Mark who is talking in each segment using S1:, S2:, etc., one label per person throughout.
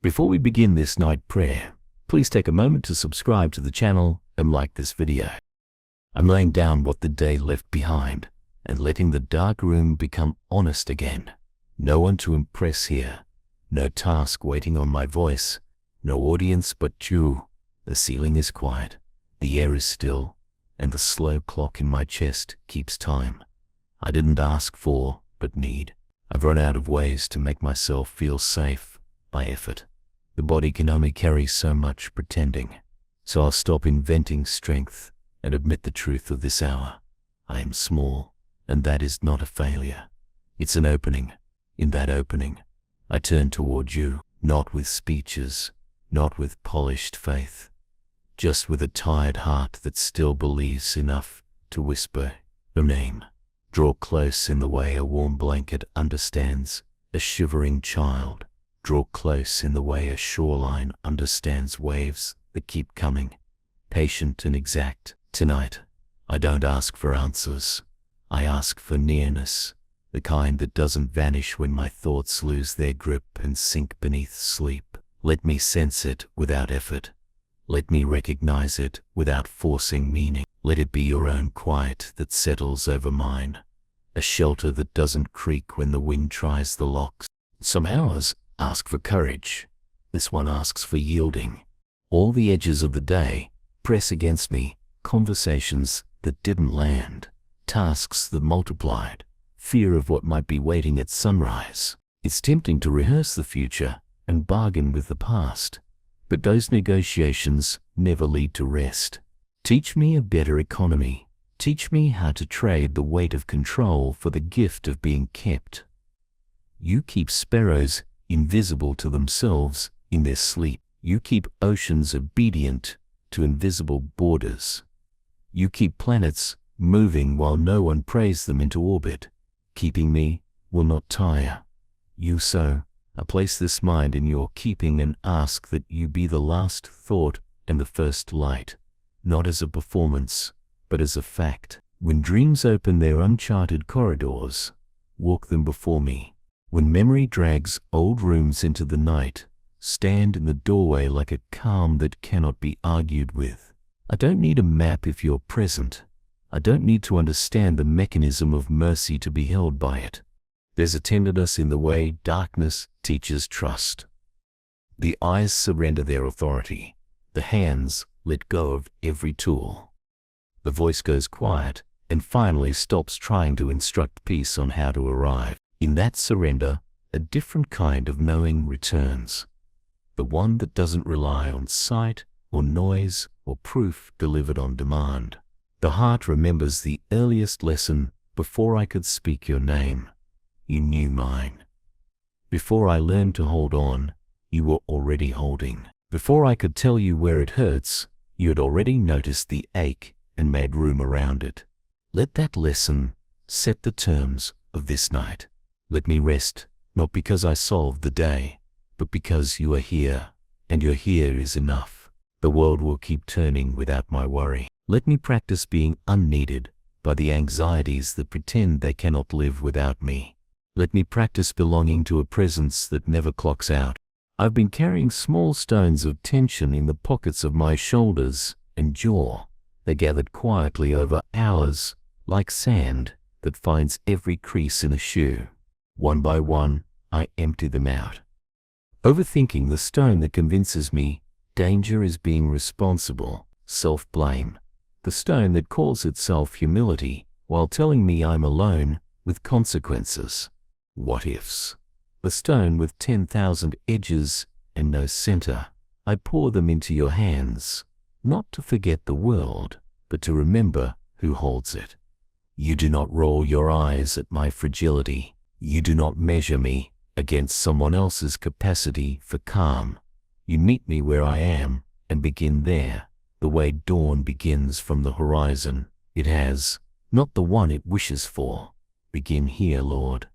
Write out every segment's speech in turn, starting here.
S1: Before we begin this night prayer, please take a moment to subscribe to the channel and like this video. I'm laying down what the day left behind and letting the dark room become honest again. No one to impress here, no task waiting on my voice, no audience but you. The ceiling is quiet, the air is still, and the slow clock in my chest keeps time. I didn't ask for, but need. I've run out of ways to make myself feel safe by effort. The body can only carry so much pretending, so I'll stop inventing strength and admit the truth of this hour. I am small, and that is not a failure. It's an opening. In that opening, I turn toward you, not with speeches, not with polished faith, just with a tired heart that still believes enough to whisper your name. Draw close in the way a warm blanket understands a shivering child. Draw close in the way a shoreline understands waves that keep coming, patient and exact. Tonight, I don't ask for answers. I ask for nearness, the kind that doesn't vanish when my thoughts lose their grip and sink beneath sleep. Let me sense it without effort. Let me recognize it without forcing meaning. Let it be your own quiet that settles over mine, a shelter that doesn't creak when the wind tries the locks. Some hours ask for courage. This one asks for yielding. All the edges of the day press against me, conversations that didn't land, tasks that multiplied, fear of what might be waiting at sunrise. It's tempting to rehearse the future and bargain with the past, but those negotiations never lead to rest. Teach me a better economy. Teach me how to trade the weight of control for the gift of being kept. You keep sparrows invisible to themselves in their sleep. You keep oceans obedient to invisible borders. You keep planets moving while no one prays them into orbit. Keeping me will not tire. You so, I place this mind in your keeping and ask that you be the last thought and the first light, not as a performance, but as a fact. When dreams open their uncharted corridors, walk them before me. When memory drags old rooms into the night, stand in the doorway like a calm that cannot be argued with. I don't need a map if you're present. I don't need to understand the mechanism of mercy to be held by it. There's a tenderness in the way darkness teaches trust. The eyes surrender their authority. The hands let go of every tool. The voice goes quiet and finally stops trying to instruct peace on how to arrive. In that surrender, a different kind of knowing returns. The one that doesn't rely on sight or noise or proof delivered on demand. The heart remembers the earliest lesson before I could speak your name. You knew mine. Before I learned to hold on, you were already holding. Before I could tell you where it hurts, you had already noticed the ache and made room around it. Let that lesson set the terms of this night. Let me rest, not because I solved the day, but because you are here, and your here is enough. The world will keep turning without my worry. Let me practice being unneeded by the anxieties that pretend they cannot live without me. Let me practice belonging to a presence that never clocks out. I've been carrying small stones of tension in the pockets of my shoulders and jaw. They gathered quietly over hours, like sand that finds every crease in a shoe. One by one, I empty them out. Overthinking, the stone that convinces me danger is being responsible, self-blame. The stone that calls itself humility while telling me I'm alone with consequences. What ifs? The stone with 10,000 edges and no center. I pour them into your hands, not to forget the world, but to remember who holds it. You do not roll your eyes at my fragility. You do not measure me against someone else's capacity for calm. You meet me where I am and begin there, the way dawn begins from the horizon it has, not the one it wishes for. Begin here, Lord.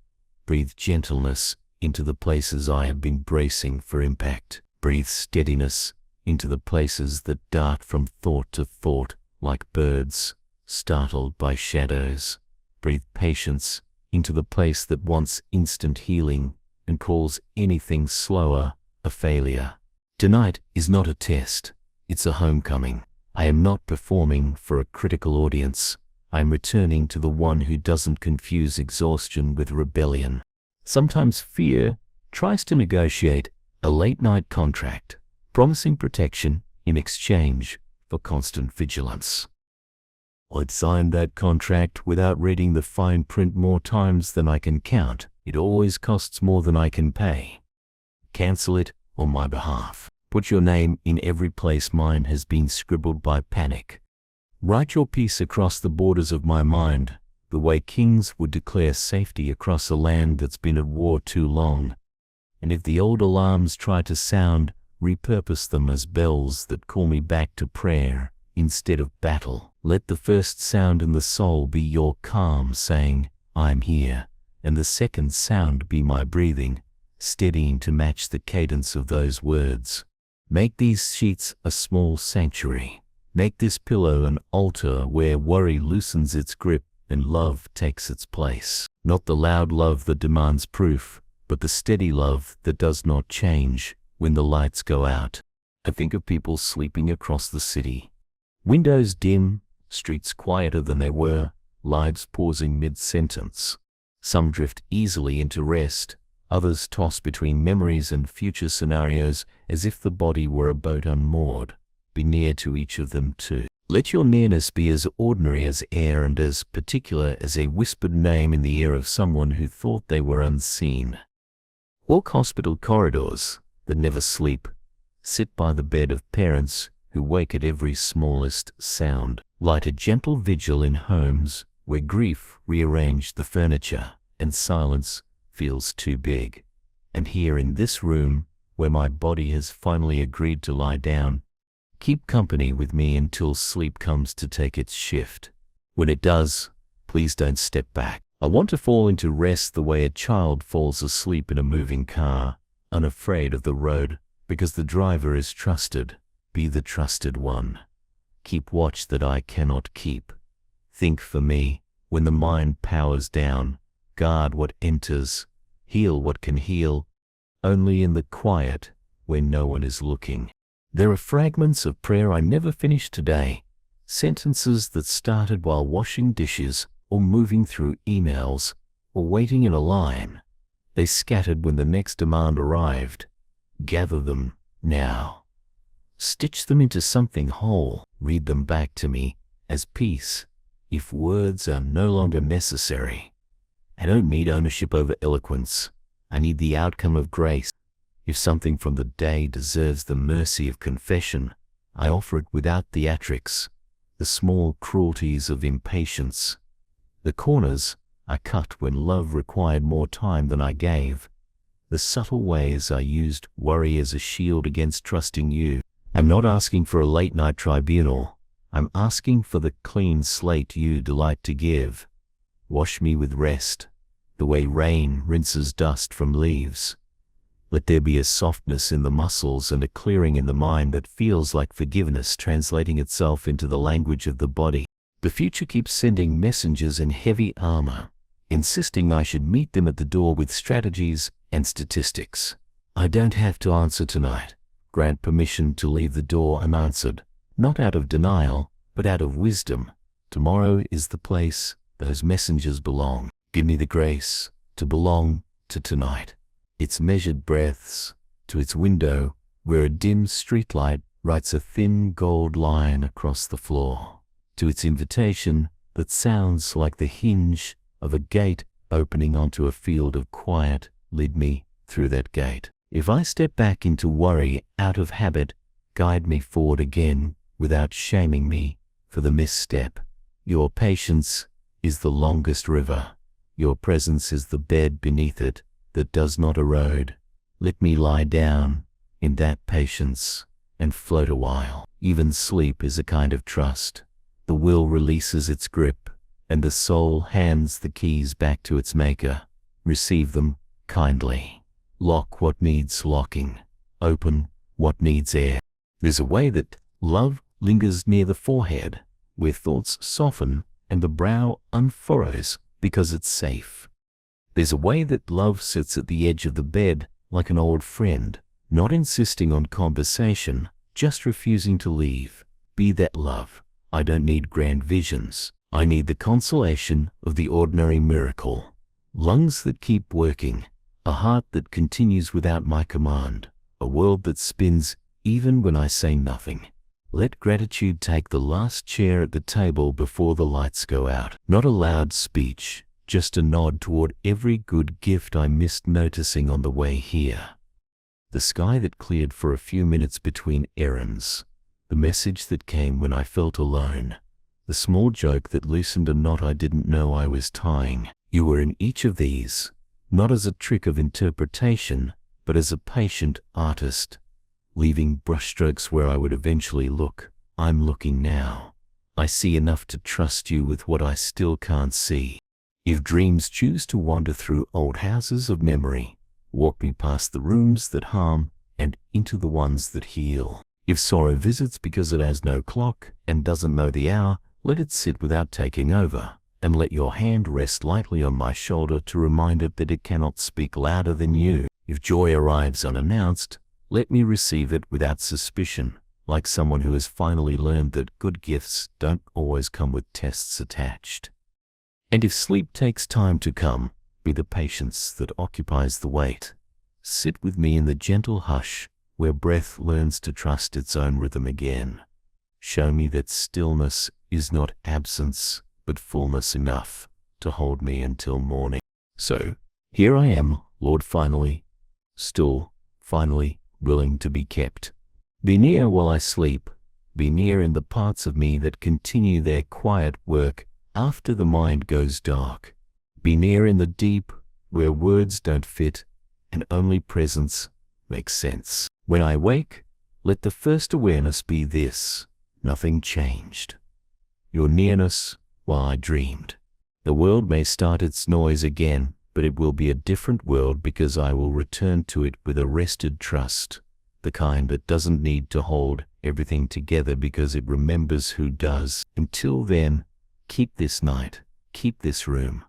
S1: Breathe gentleness into the places I have been bracing for impact. Breathe steadiness into the places that dart from thought to thought like birds, startled by shadows. Breathe patience into the place that wants instant healing and calls anything slower a failure. Tonight is not a test, it's a homecoming. I am not performing for a critical audience. I am returning to the one who doesn't confuse exhaustion with rebellion. Sometimes fear tries to negotiate a late-night contract, promising protection in exchange for constant vigilance. I'd sign that contract without reading the fine print more times than I can count. It always costs more than I can pay. Cancel it on my behalf. Put your name in every place mine has been scribbled by panic. Write your piece across the borders of my mind, the way kings would declare safety across a land that's been at war too long. And if the old alarms try to sound, repurpose them as bells that call me back to prayer instead of battle. Let the first sound in the soul be your calm saying, I'm here, and the second sound be my breathing, steadying to match the cadence of those words. Make these sheets a small sanctuary. Make this pillow an altar where worry loosens its grip and love takes its place. Not the loud love that demands proof, but the steady love that does not change when the lights go out. I think of people sleeping across the city. Windows dim, streets quieter than they were, lives pausing mid-sentence. Some drift easily into rest, others toss between memories and future scenarios as if the body were a boat unmoored. Be near to each of them too. Let your nearness be as ordinary as air and as particular as a whispered name in the ear of someone who thought they were unseen. Walk hospital corridors that never sleep. Sit by the bed of parents who wake at every smallest sound. Light a gentle vigil in homes where grief rearranged the furniture and silence feels too big. And here in this room, where my body has finally agreed to lie down, keep company with me until sleep comes to take its shift. When it does, please don't step back. I want to fall into rest the way a child falls asleep in a moving car, unafraid of the road, because the driver is trusted. Be the trusted one. Keep watch that I cannot keep. Think for me, when the mind powers down, guard what enters, heal what can heal, only in the quiet when no one is looking. There are fragments of prayer I never finished today, sentences that started while washing dishes or moving through emails or waiting in a line. They scattered when the next demand arrived. Gather them now. Stitch them into something whole. Read them back to me as peace, if words are no longer necessary. I don't need ownership over eloquence. I need the outcome of grace. If something from the day deserves the mercy of confession, I offer it without theatrics. The small cruelties of impatience. The corners I cut when love required more time than I gave. The subtle ways I used worry as a shield against trusting you. I'm not asking for a late-night tribunal. I'm asking for the clean slate you delight to give. Wash me with rest, the way rain rinses dust from leaves. Let there be a softness in the muscles and a clearing in the mind that feels like forgiveness translating itself into the language of the body. The future keeps sending messengers in heavy armor, insisting I should meet them at the door with strategies and statistics. I don't have to answer tonight. Grant permission to leave the door unanswered, not out of denial, but out of wisdom. Tomorrow is the place those messengers belong. Give me the grace to belong to tonight. Its measured breaths to its window where a dim streetlight writes a thin gold line across the floor, to its invitation that sounds like the hinge of a gate opening onto a field of quiet. Lead me through that gate. If I step back into worry out of habit, guide me forward again without shaming me for the misstep. Your patience is the longest river. Your presence is the bed beneath it that does not erode. Let me lie down in that patience and float a while. Even sleep is a kind of trust. The will releases its grip, and the soul hands the keys back to its maker. Receive them kindly. Lock what needs locking. Open what needs air. There's a way that love lingers near the forehead, where thoughts soften and the brow unfurrows because it's safe. There's a way that love sits at the edge of the bed like an old friend, Not insisting on conversation, just refusing to leave. Be that love. I don't need grand visions. I need the consolation of the ordinary miracle. Lungs that keep working, a heart that continues without my command, a world that spins even when I say nothing. Let gratitude take the last chair at the table before the lights go out. Not a loud speech, just a nod toward every good gift I missed noticing on the way here. The sky that cleared for a few minutes between errands. The message that came when I felt alone. The small joke that loosened a knot I didn't know I was tying. You were in each of these, not as a trick of interpretation, but as a patient artist, leaving brushstrokes where I would eventually look. I'm looking now. I see enough to trust you with what I still can't see. If dreams choose to wander through old houses of memory, walk me past the rooms that harm and into the ones that heal. If sorrow visits because it has no clock and doesn't know the hour, let it sit without taking over, and let your hand rest lightly on my shoulder to remind it that it cannot speak louder than you. If joy arrives unannounced, let me receive it without suspicion, like someone who has finally learned that good gifts don't always come with tests attached. And if sleep takes time to come, be the patience that occupies the wait. Sit with me in the gentle hush where breath learns to trust its own rhythm again. Show me that stillness is not absence, but fullness enough to hold me until morning. So, here I am, Lord, finally, still, finally, willing to be kept. Be near while I sleep. Be near in the parts of me that continue their quiet work after the mind goes dark. Be near in the deep, where words don't fit, and only presence makes sense. When I wake, let the first awareness be this: nothing changed. Your nearness while I dreamed. The world may start its noise again, but it will be a different world because I will return to it with a rested trust, the kind that doesn't need to hold everything together because it remembers who does. Until then, keep this night, keep this room,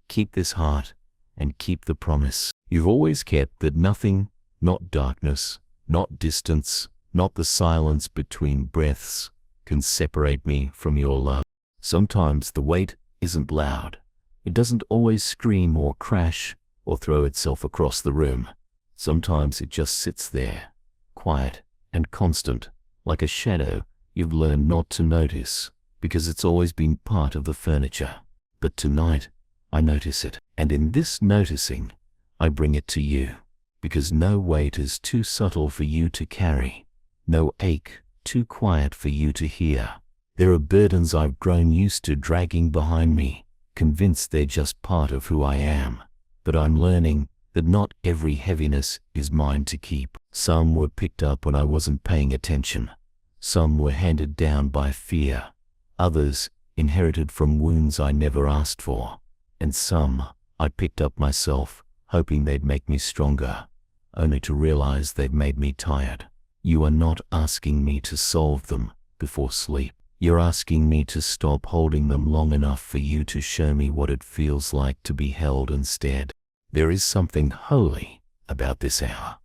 S1: keep this heart, and keep the promise you've always kept, that nothing, not darkness, not distance, not the silence between breaths, can separate me from your love. Sometimes the weight isn't loud. It doesn't always scream or crash or throw itself across the room. Sometimes it just sits there, quiet and constant, like a shadow you've learned not to notice because it's always been part of the furniture. But tonight, I notice it, and in this noticing, I bring it to you, because no weight is too subtle for you to carry, no ache too quiet for you to hear. There are burdens I've grown used to dragging behind me, convinced they're just part of who I am. But I'm learning that not every heaviness is mine to keep. Some were picked up when I wasn't paying attention. Some were handed down by fear. Others inherited from wounds I never asked for. And some I picked up myself, hoping they'd make me stronger, only to realize they'd made me tired. You are not asking me to solve them before sleep. You're asking me to stop holding them long enough for you to show me what it feels like to be held instead. There is something holy about this hour.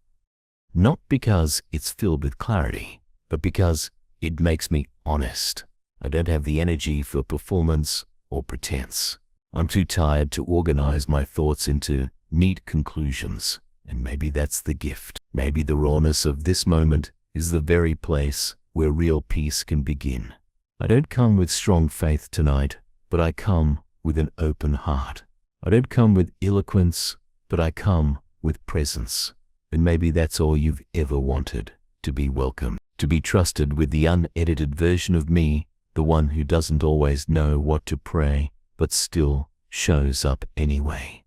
S1: Not because it's filled with clarity, but because it makes me honest. I don't have the energy for performance or pretense. I'm too tired to organize my thoughts into neat conclusions. And maybe that's the gift. Maybe the rawness of this moment is the very place where real peace can begin. I don't come with strong faith tonight, but I come with an open heart. I don't come with eloquence, but I come with presence. And maybe that's all you've ever wanted, to be welcome, to be trusted with the unedited version of me, the one who doesn't always know what to pray, but still shows up anyway.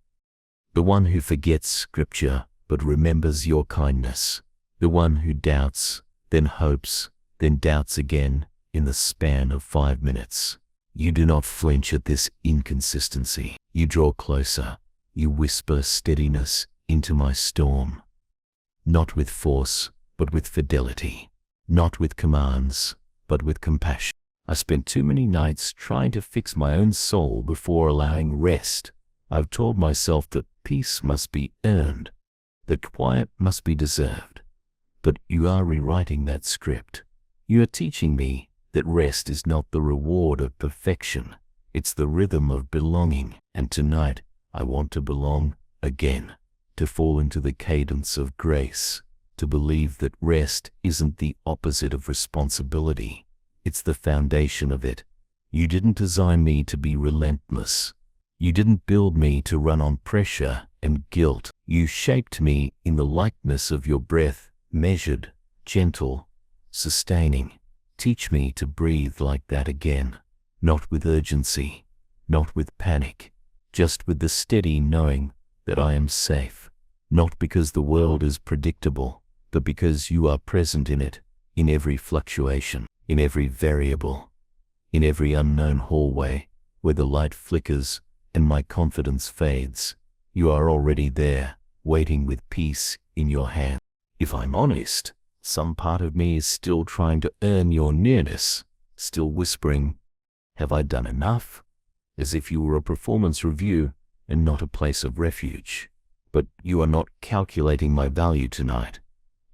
S1: The one who forgets scripture, but remembers your kindness. The one who doubts, then hopes, then doubts again in the span of 5 minutes. You do not flinch at this inconsistency. You draw closer. You whisper steadiness into my storm. Not with force, but with fidelity. Not with commands, but with compassion. I spent too many nights trying to fix my own soul before allowing rest. I've told myself that peace must be earned, that quiet must be deserved. But you are rewriting that script. You are teaching me that rest is not the reward of perfection. It's the rhythm of belonging. And tonight, I want to belong again, to fall into the cadence of grace, to believe that rest isn't the opposite of responsibility. It's the foundation of it. You didn't design me to be relentless. You didn't build me to run on pressure and guilt. You shaped me in the likeness of your breath, measured, gentle, sustaining. Teach me to breathe like that again, not with urgency, not with panic, just with the steady knowing that I am safe, not because the world is predictable, but because you are present in it, in every fluctuation, in every variable, in every unknown hallway where the light flickers and my confidence fades. You are already there, waiting with peace in your hand. If I'm honest, some part of me is still trying to earn your nearness, still whispering, "Have I done enough?" As if you were a performance review and not a place of refuge. But you are not calculating my value tonight.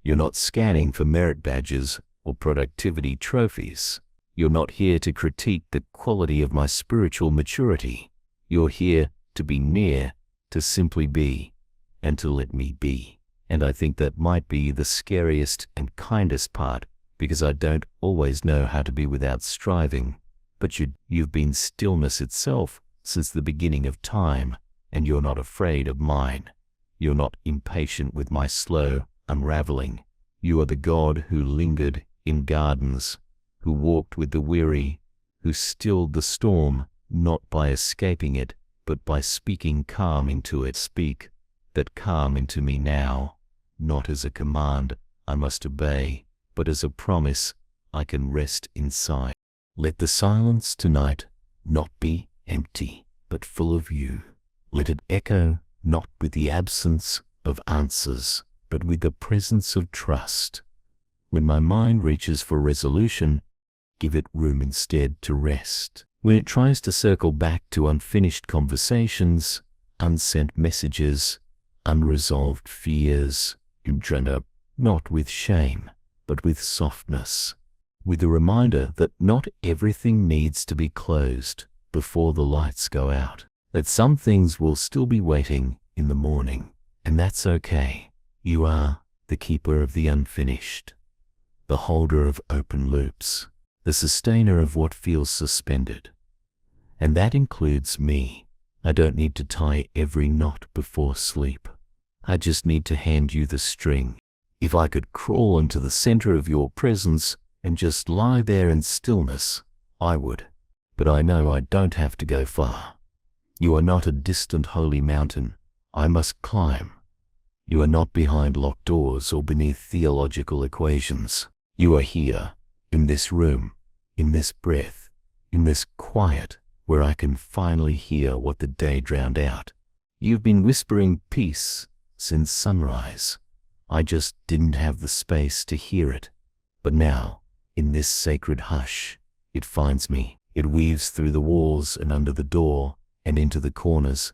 S1: You're not scanning for merit badges or productivity trophies. You're not here to critique the quality of my spiritual maturity. You're here to be near, to simply be, and to let me be. And I think that might be the scariest and kindest part, because I don't always know how to be without striving. But you've been stillness itself since the beginning of time, and you're not afraid of mine. You're not impatient with my slow unraveling. You are the God who lingered in gardens, who walked with the weary, who stilled the storm, not by escaping it, but by speaking calm into it. Speak that calm into me now, not as a command I must obey, but as a promise I can rest inside. Let the silence tonight not be empty, but full of you. Let it echo not with the absence of answers, but with the presence of trust. When my mind reaches for resolution, give it room instead to rest. When it tries to circle back to unfinished conversations, unsent messages, unresolved fears, you turn up not with shame, but with softness, with the reminder that not everything needs to be closed before the lights go out, that some things will still be waiting in the morning, and that's okay. You are the keeper of the unfinished, the holder of open loops, the sustainer of what feels suspended. And that includes me. I don't need to tie every knot before sleep. I just need to hand you the string. If I could crawl into the center of your presence and just lie there in stillness, I would. But I know I don't have to go far. You are not a distant holy mountain I must climb. You are not behind locked doors or beneath theological equations. You are here, in this room, in this breath, in this quiet, where I can finally hear what the day drowned out. You've been whispering peace since sunrise. I just didn't have the space to hear it. But now, in this sacred hush, it finds me. It weaves through the walls and under the door and into the corners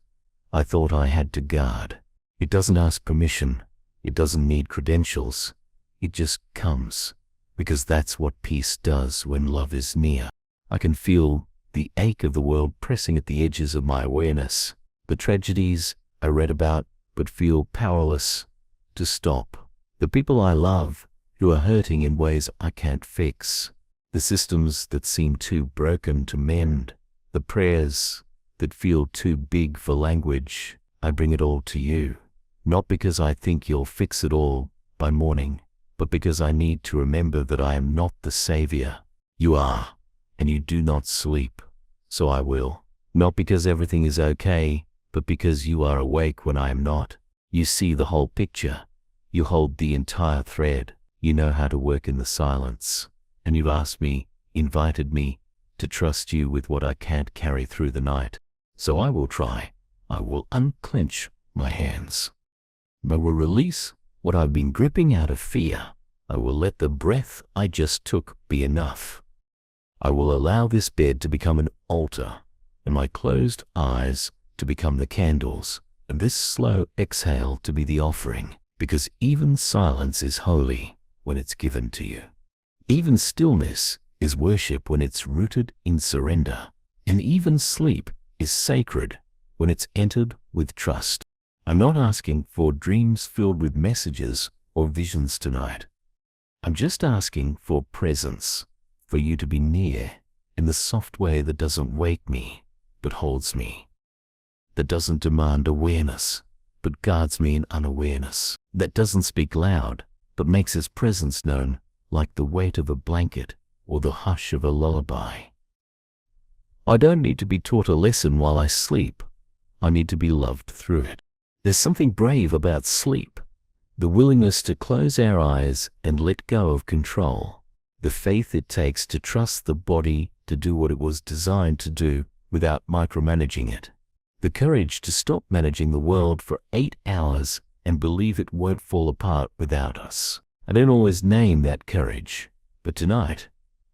S1: I thought I had to guard. It doesn't ask permission. It doesn't need credentials. It just comes, because that's what peace does when love is near. I can feel the ache of the world pressing at the edges of my awareness, the tragedies I read about but feel powerless to stop, the people I love who are hurting in ways I can't fix, the systems that seem too broken to mend, the prayers that feel too big for language. I bring it all to you, not because I think you'll fix it all by morning, but because I need to remember that I am not the savior. You are, and you do not sleep, so I will. Not because everything is okay, but because you are awake when I am not. You see the whole picture. You hold the entire thread. You know how to work in the silence. And you've asked me, invited me, to trust you with what I can't carry through the night. So I will try. I will unclench my hands. I will release what I've been gripping out of fear. I will let the breath I just took be enough. I will allow this bed to become an altar, and my closed eyes to become the candles, and this slow exhale to be the offering, because even silence is holy. when it's given to you. Even stillness is worship when it's rooted in surrender. And even sleep is sacred when it's entered with trust. I'm not asking for dreams filled with messages or visions tonight. I'm just asking for presence, for you to be near in the soft way that doesn't wake me, but holds me, that doesn't demand awareness, but guards me in unawareness, that doesn't speak loud, but makes its presence known like the weight of a blanket or the hush of a lullaby. I don't need to be taught a lesson while I sleep. I need to be loved through it. There's something brave about sleep, the willingness to close our eyes and let go of control, the faith it takes to trust the body to do what it was designed to do without micromanaging it, the courage to stop managing the world for 8 hours and believe it won't fall apart without us. I don't always name that courage, but tonight,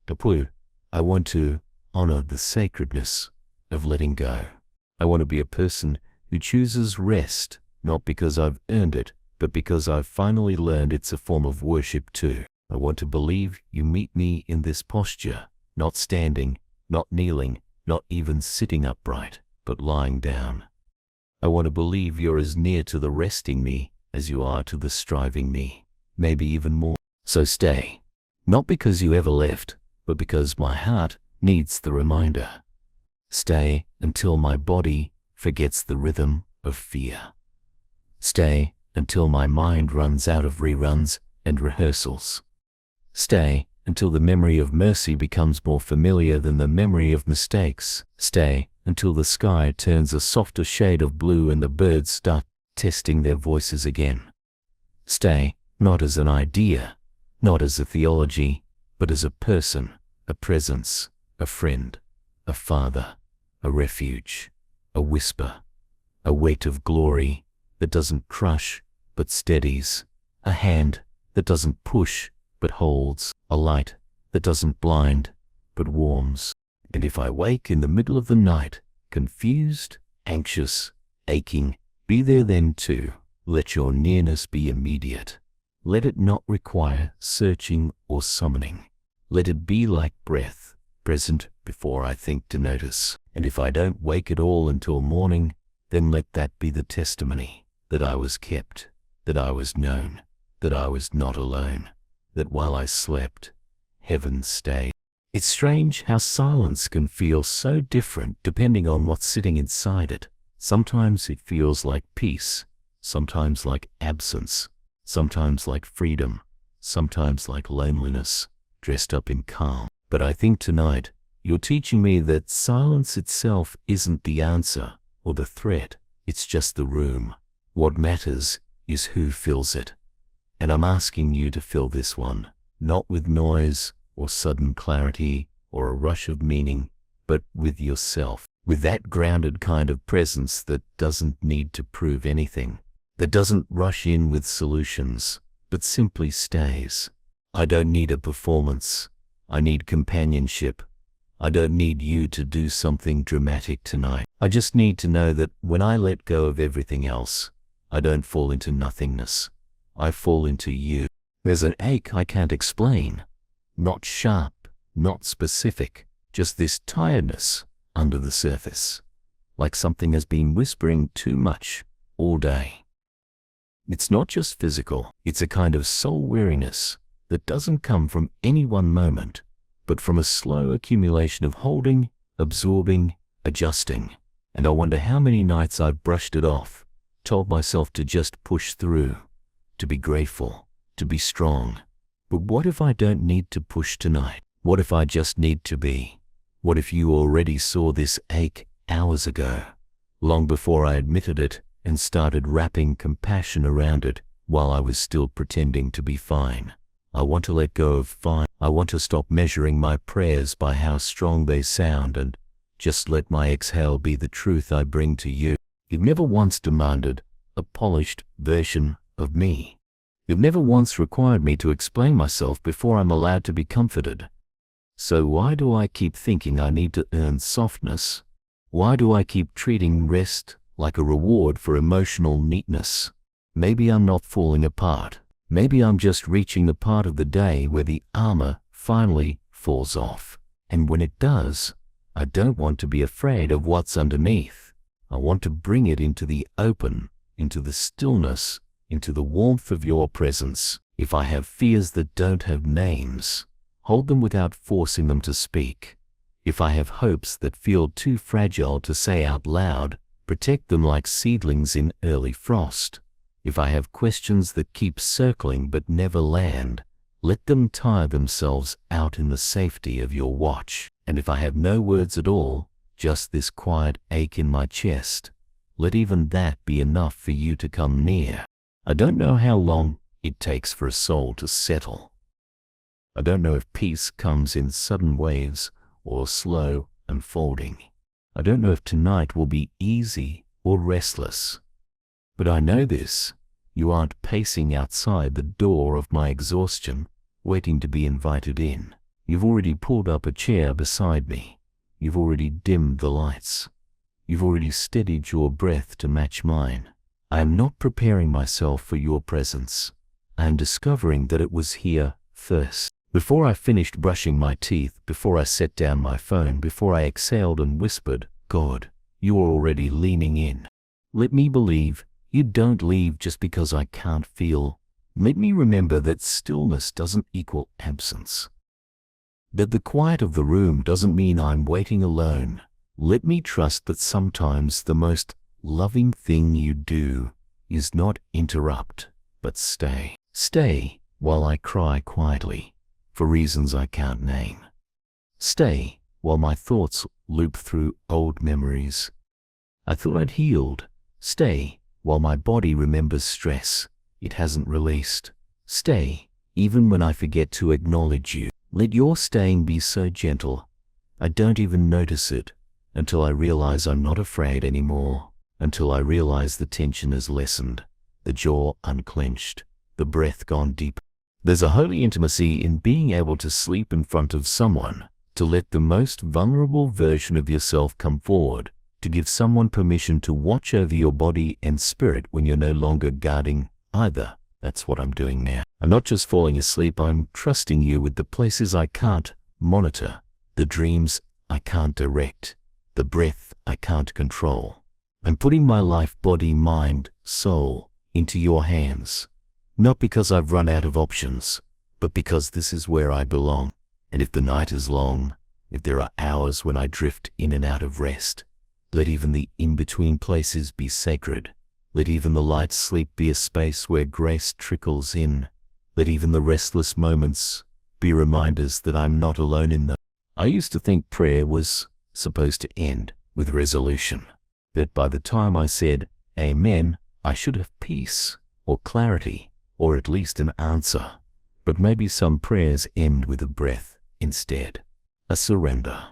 S1: Tapu, I want to honor the sacredness of letting go. I want to be a person who chooses rest, not because I've earned it, but because I've finally learned it's a form of worship too. I want to believe you meet me in this posture, not standing, not kneeling, not even sitting upright, but lying down. I want to believe you're as near to the resting me as you are to the striving me, maybe even more. So stay, not because you ever left, but because my heart needs the reminder. Stay until my body forgets the rhythm of fear. Stay until my mind runs out of reruns and rehearsals. Stay until the memory of mercy becomes more familiar than the memory of mistakes. Stay until the sky turns a softer shade of blue and the birds start testing their voices again. Stay, not as an idea, not as a theology, but as a person, a presence, a friend, a father, a refuge, a whisper, a weight of glory that doesn't crush but steadies, a hand that doesn't push but holds, a light that doesn't blind but warms. And if I wake in the middle of the night, confused, anxious, aching, be there then too. Let your nearness be immediate. Let it not require searching or summoning. Let it be like breath, present before I think to notice. And if I don't wake at all until morning, then let that be the testimony that I was kept, that I was known, that I was not alone, that while I slept, heaven stayed. It's strange how silence can feel so different depending on what's sitting inside it. Sometimes it feels like peace, sometimes like absence, sometimes like freedom, sometimes like loneliness, dressed up in calm. But I think tonight, you're teaching me that silence itself isn't the answer or the threat, it's just the room. What matters is who fills it. And I'm asking you to fill this one, not with noise or sudden clarity or a rush of meaning, but with yourself, with that grounded kind of presence that doesn't need to prove anything, that doesn't rush in with solutions, but simply stays. I don't need a performance. I need companionship. I don't need you to do something dramatic tonight. I just need to know that when I let go of everything else, I don't fall into nothingness. I fall into you. There's an ache I can't explain. Not sharp, not specific, just this tiredness under the surface, like something has been whispering too much all day. It's not just physical, it's a kind of soul weariness that doesn't come from any one moment, but from a slow accumulation of holding, absorbing, adjusting. And I wonder how many nights I've brushed it off, told myself to just push through, to be grateful, to be strong. But what if I don't need to push tonight? What if I just need to be? What if you already saw this ache hours ago, long before I admitted it and started wrapping compassion around it while I was still pretending to be fine? I want to let go of fine. I want to stop measuring my prayers by how strong they sound and just let my exhale be the truth I bring to you. You've never once demanded a polished version of me. You've never once required me to explain myself before I'm allowed to be comforted. So why do I keep thinking I need to earn softness? Why do I keep treating rest like a reward for emotional neatness? Maybe I'm not falling apart. Maybe I'm just reaching the part of the day where the armor finally falls off. And when it does, I don't want to be afraid of what's underneath. I want to bring it into the open, into the stillness, into the warmth of your presence. If I have fears that don't have names, hold them without forcing them to speak. If I have hopes that feel too fragile to say out loud, protect them like seedlings in early frost. If I have questions that keep circling but never land, let them tire themselves out in the safety of your watch. And if I have no words at all, just this quiet ache in my chest, let even that be enough for you to come near. I don't know how long it takes for a soul to settle. I don't know if peace comes in sudden waves or slow unfolding. I don't know if tonight will be easy or restless. But I know this: you aren't pacing outside the door of my exhaustion, waiting to be invited in. You've already pulled up a chair beside me. You've already dimmed the lights. You've already steadied your breath to match mine. I am not preparing myself for your presence. I am discovering that it was here first. Before I finished brushing my teeth, before I set down my phone, before I exhaled and whispered, God, you are already leaning in. Let me believe you don't leave just because I can't feel. Let me remember that stillness doesn't equal absence. That the quiet of the room doesn't mean I'm waiting alone. Let me trust that sometimes the most loving thing you do is not interrupt, but stay. Stay while I cry quietly, for reasons I can't name. Stay while my thoughts loop through old memories I thought I'd healed. Stay while my body remembers stress it hasn't released. Stay even when I forget to acknowledge you. Let your staying be so gentle, I don't even notice it, until I realize I'm not afraid anymore, until I realize the tension has lessened, the jaw unclenched, the breath gone deep. There's a holy intimacy in being able to sleep in front of someone, to let the most vulnerable version of yourself come forward, to give someone permission to watch over your body and spirit when you're no longer guarding either. That's what I'm doing now. I'm not just falling asleep, I'm trusting you with the places I can't monitor, the dreams I can't direct, the breath I can't control. I'm putting my life, body, mind, soul into your hands, not because I've run out of options, but because this is where I belong. And if the night is long, if there are hours when I drift in and out of rest, let even the in-between places be sacred. Let even the light sleep be a space where grace trickles in. Let even the restless moments be reminders that I'm not alone in them. I used to think prayer was supposed to end with resolution, that by the time I said amen, I should have peace or clarity or at least an answer. But maybe some prayers end with a breath instead, a surrender,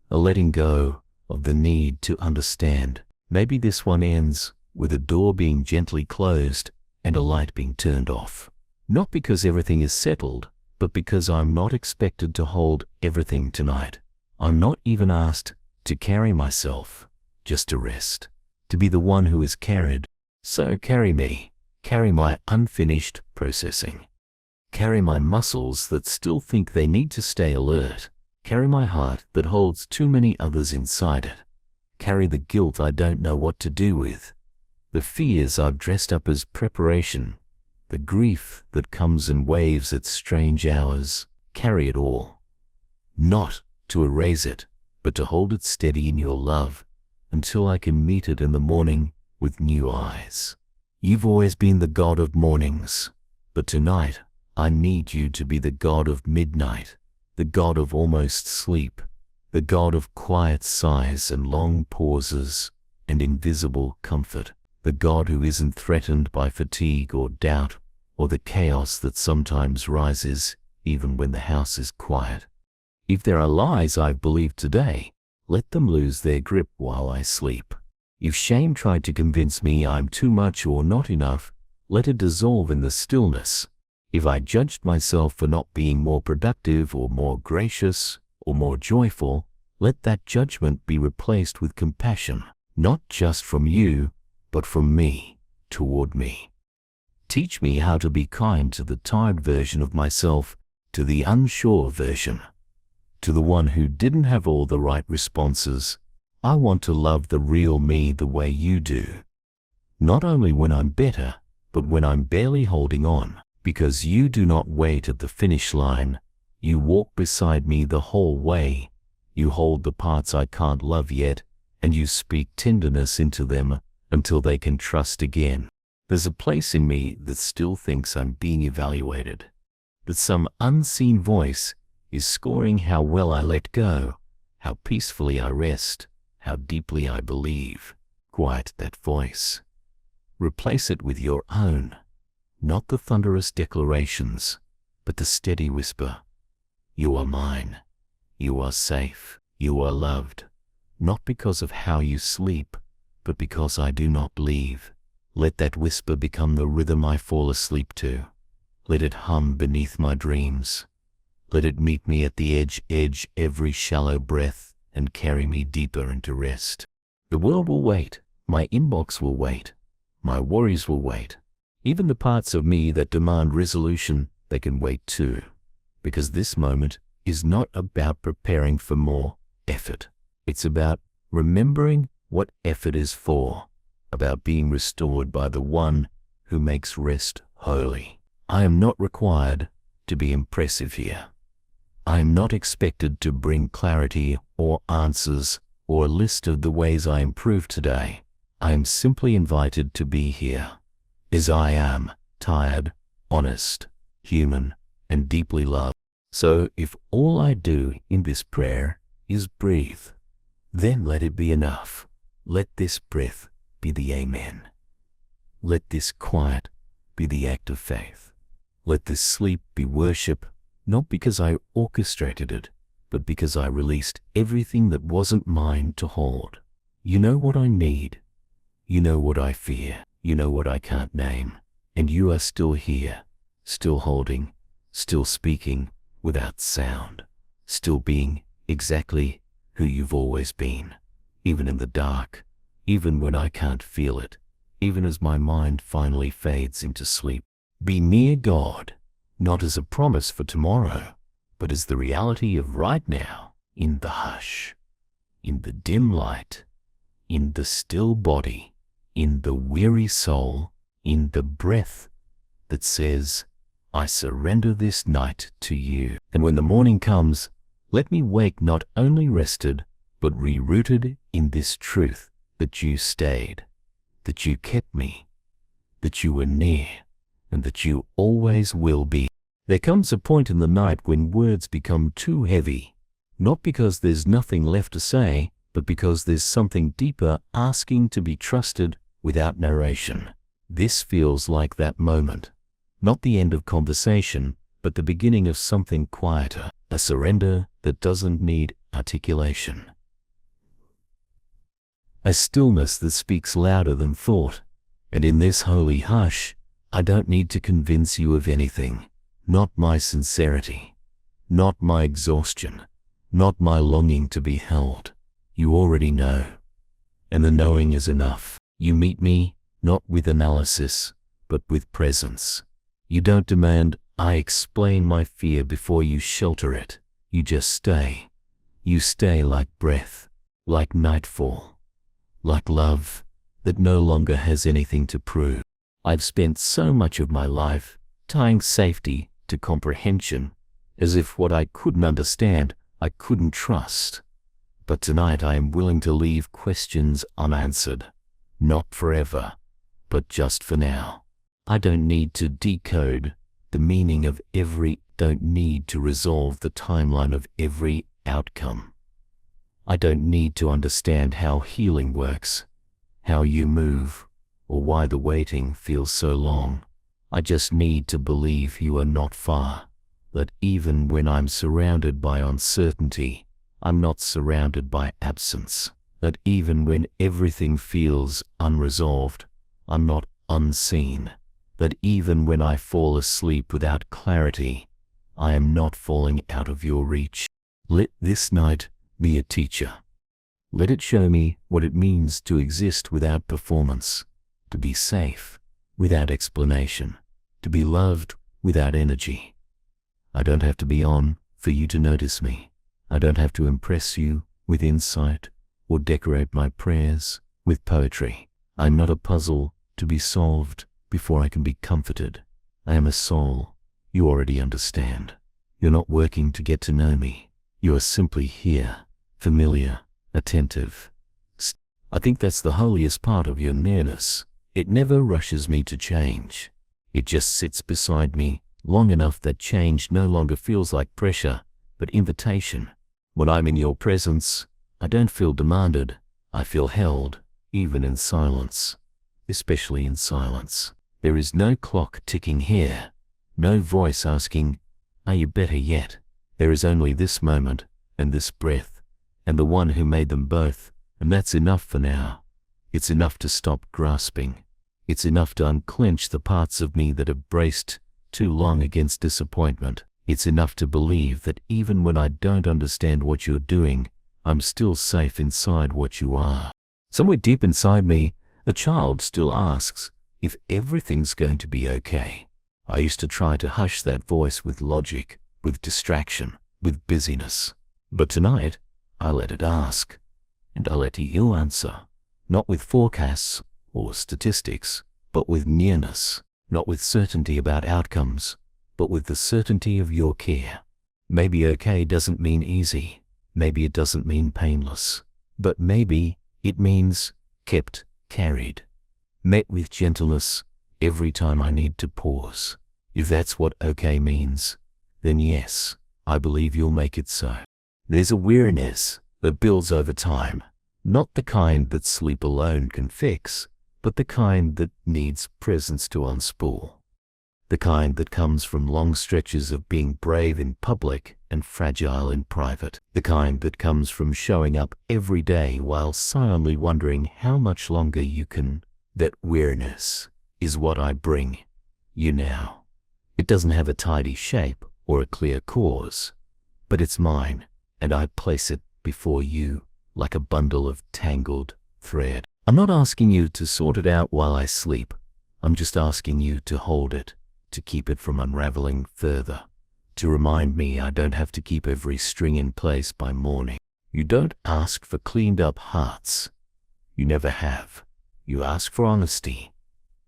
S1: a letting go of the need to understand. Maybe this one ends with a door being gently closed and a light being turned off. Not because everything is settled, but because I'm not expected to hold everything tonight. I'm not even asked to carry myself, just to rest, to be the one who is carried. So carry me, carry my unfinished processing. Carry my muscles that still think they need to stay alert. Carry my heart that holds too many others inside it. Carry the guilt I don't know what to do with. The fears I've dressed up as preparation. The grief that comes in waves at strange hours. Carry it all. Not to erase it, but to hold it steady in your love until I can meet it in the morning with new eyes. You've always been the God of mornings, but tonight I need you to be the God of midnight, the God of almost sleep, the God of quiet sighs and long pauses and invisible comfort, the God who isn't threatened by fatigue or doubt or the chaos that sometimes rises even when the house is quiet. If there are lies I've believed today, let them lose their grip while I sleep. If shame tried to convince me I'm too much or not enough, let it dissolve in the stillness. If I judged myself for not being more productive or more gracious or more joyful, let that judgment be replaced with compassion, not just from you, but from me toward me. Teach me how to be kind to the tired version of myself, to the unsure version, to the one who didn't have all the right responses. I want to love the real me the way you do. Not only when I'm better, but when I'm barely holding on, because you do not wait at the finish line. You walk beside me the whole way. You hold the parts I can't love yet, and you speak tenderness into them until they can trust again. There's a place in me that still thinks I'm being evaluated, that some unseen voice is scoring how well I let go, how peacefully I rest, how deeply I believe. Quiet that voice. Replace it with your own, not the thunderous declarations, but the steady whisper. You are mine. You are safe. You are loved, not because of how you sleep, but because I do not leave. Let that whisper become the rhythm I fall asleep to. Let it hum beneath my dreams. Let it meet me at the edge every shallow breath and carry me deeper into rest. The world will wait. My inbox will wait. My worries will wait. Even the parts of me that demand resolution, they can wait too. Because this moment is not about preparing for more effort. It's about remembering what effort is for, about being restored by the one who makes rest holy. I am not required to be impressive here. I am not expected to bring clarity or answers or a list of the ways I improved today. I am simply invited to be here, as I am, tired, honest, human, and deeply loved. So if all I do in this prayer is breathe, then let it be enough. Let this breath be the amen. Let this quiet be the act of faith. Let this sleep be worship, not because I orchestrated it, but because I released everything that wasn't mine to hold. You know what I need. You know what I fear. You know what I can't name. And you are still here, still holding, still speaking without sound, still being exactly who you've always been, even in the dark, even when I can't feel it, even as my mind finally fades into sleep. Be near God, not as a promise for tomorrow, but as the reality of right now, in the hush, in the dim light, in the still body, in the weary soul, in the breath that says, I surrender this night to you. And when the morning comes, let me wake not only rested, but re-rooted in this truth that you stayed, that you kept me, that you were near, and that you always will be. There comes a point in the night when words become too heavy, not because there's nothing left to say, but because there's something deeper asking to be trusted without narration. This feels like that moment, not the end of conversation, but the beginning of something quieter, a surrender that doesn't need articulation. A stillness that speaks louder than thought, and in this holy hush, I don't need to convince you of anything, not my sincerity, not my exhaustion, not my longing to be held. You already know, and the knowing is enough. You meet me, not with analysis, but with presence. You don't demand I explain my fear before you shelter it. You just stay. You stay like breath, like nightfall, like love that no longer has anything to prove. I've spent so much of my life tying safety to comprehension, as if what I couldn't understand, I couldn't trust. But tonight I am willing to leave questions unanswered. Not forever, but just for now. I don't need to decode the meaning of don't need to resolve the timeline of every outcome. I don't need to understand how healing works, how you move, or why the waiting feels so long. I just need to believe you are not far, that even when I'm surrounded by uncertainty, I'm not surrounded by absence. That even when everything feels unresolved, I'm not unseen. That even when I fall asleep without clarity, I am not falling out of your reach. Let this night be a teacher. Let it show me what it means to exist without performance, to be safe without explanation, to be loved without energy. I don't have to be on for you to notice me. I don't have to impress you with insight or decorate my prayers with poetry. I'm not a puzzle to be solved before I can be comforted. I am a soul you already understand. You're not working to get to know me. You are simply here, familiar, attentive. I think that's the holiest part of your nearness. It never rushes me to change. It just sits beside me long enough that change no longer feels like pressure, but invitation. When I'm in your presence, I don't feel demanded. I feel held, even in silence. Especially in silence. There is no clock ticking here, no voice asking, "Are you better yet?" There is only this moment, and this breath, and the one who made them both, and that's enough for now. It's enough to stop grasping. It's enough to unclench the parts of me that have braced too long against disappointment. It's enough to believe that even when I don't understand what you're doing, I'm still safe inside what you are. Somewhere deep inside me, a child still asks if everything's going to be okay. I used to try to hush that voice with logic, with distraction, with busyness. But tonight, I let it ask, and I let you answer. Not with forecasts or statistics, but with nearness. Not with certainty about outcomes, but with the certainty of your care. Maybe okay doesn't mean easy. Maybe it doesn't mean painless. But maybe it means kept, carried, met with gentleness every time I need to pause. If that's what okay means, then yes, I believe you'll make it so. There's a weariness that builds over time, not the kind that sleep alone can fix, but the kind that needs presence to unspool. The kind that comes from long stretches of being brave in public and fragile in private. The kind that comes from showing up every day while silently wondering how much longer you can. That weariness is what I bring you now. It doesn't have a tidy shape or a clear cause, but it's mine, and I place it before you like a bundle of tangled thread. I'm not asking you to sort it out while I sleep. I'm just asking you to hold it, to keep it from unraveling further, to remind me I don't have to keep every string in place by morning. You don't ask for cleaned up hearts. You never have. You ask for honesty.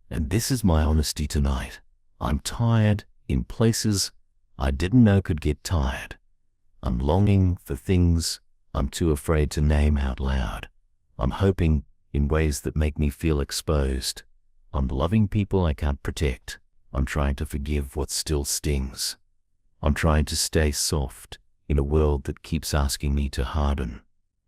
S1: And this is my honesty tonight. I'm tired in places I didn't know could get tired. I'm longing for things I'm too afraid to name out loud. I'm hoping in ways that make me feel exposed. I'm loving people I can't protect. I'm trying to forgive what still stings. I'm trying to stay soft in a world that keeps asking me to harden.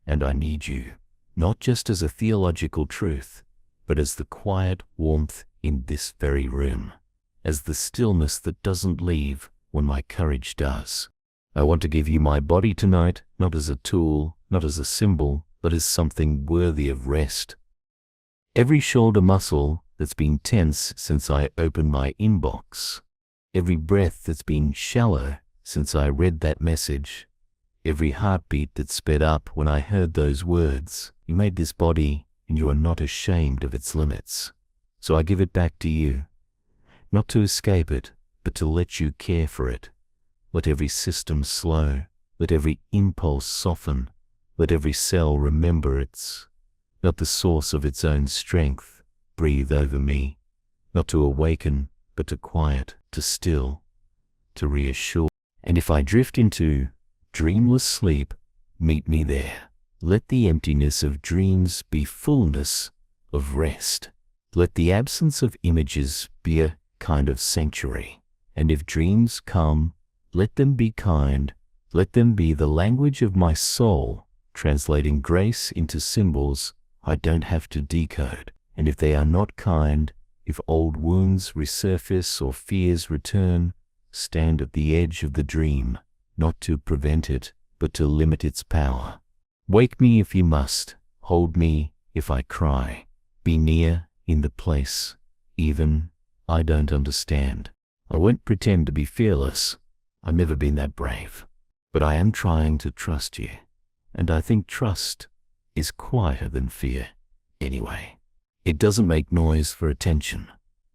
S1: And I need you, not just as a theological truth, but as the quiet warmth in this very room, as the stillness that doesn't leave when my courage does. I want to give you my body tonight, not as a tool, not as a symbol, but as something worthy of rest. Every shoulder muscle that's been tense since I opened my inbox. Every breath that's been shallow since I read that message. Every heartbeat that sped up when I heard those words. You made this body, and you are not ashamed of its limits. So I give it back to you, not to escape it, but to let you care for it. Let every system slow, let every impulse soften, let every cell remember it's not the source of its own strength. Breathe over me, not to awaken, but to quiet, to still, to reassure. And if I drift into dreamless sleep, meet me there. Let the emptiness of dreams be fullness of rest. Let the absence of images be a kind of sanctuary. And if dreams come, let them be kind. Let them be the language of my soul, translating grace into symbols I don't have to decode. And if they are not kind, if old wounds resurface or fears return, stand at the edge of the dream, not to prevent it, but to limit its power. Wake me if you must, hold me if I cry, be near in the place, even I don't understand. I won't pretend to be fearless. I've never been that brave, but I am trying to trust you, and I think trust is quieter than fear anyway. It doesn't make noise for attention.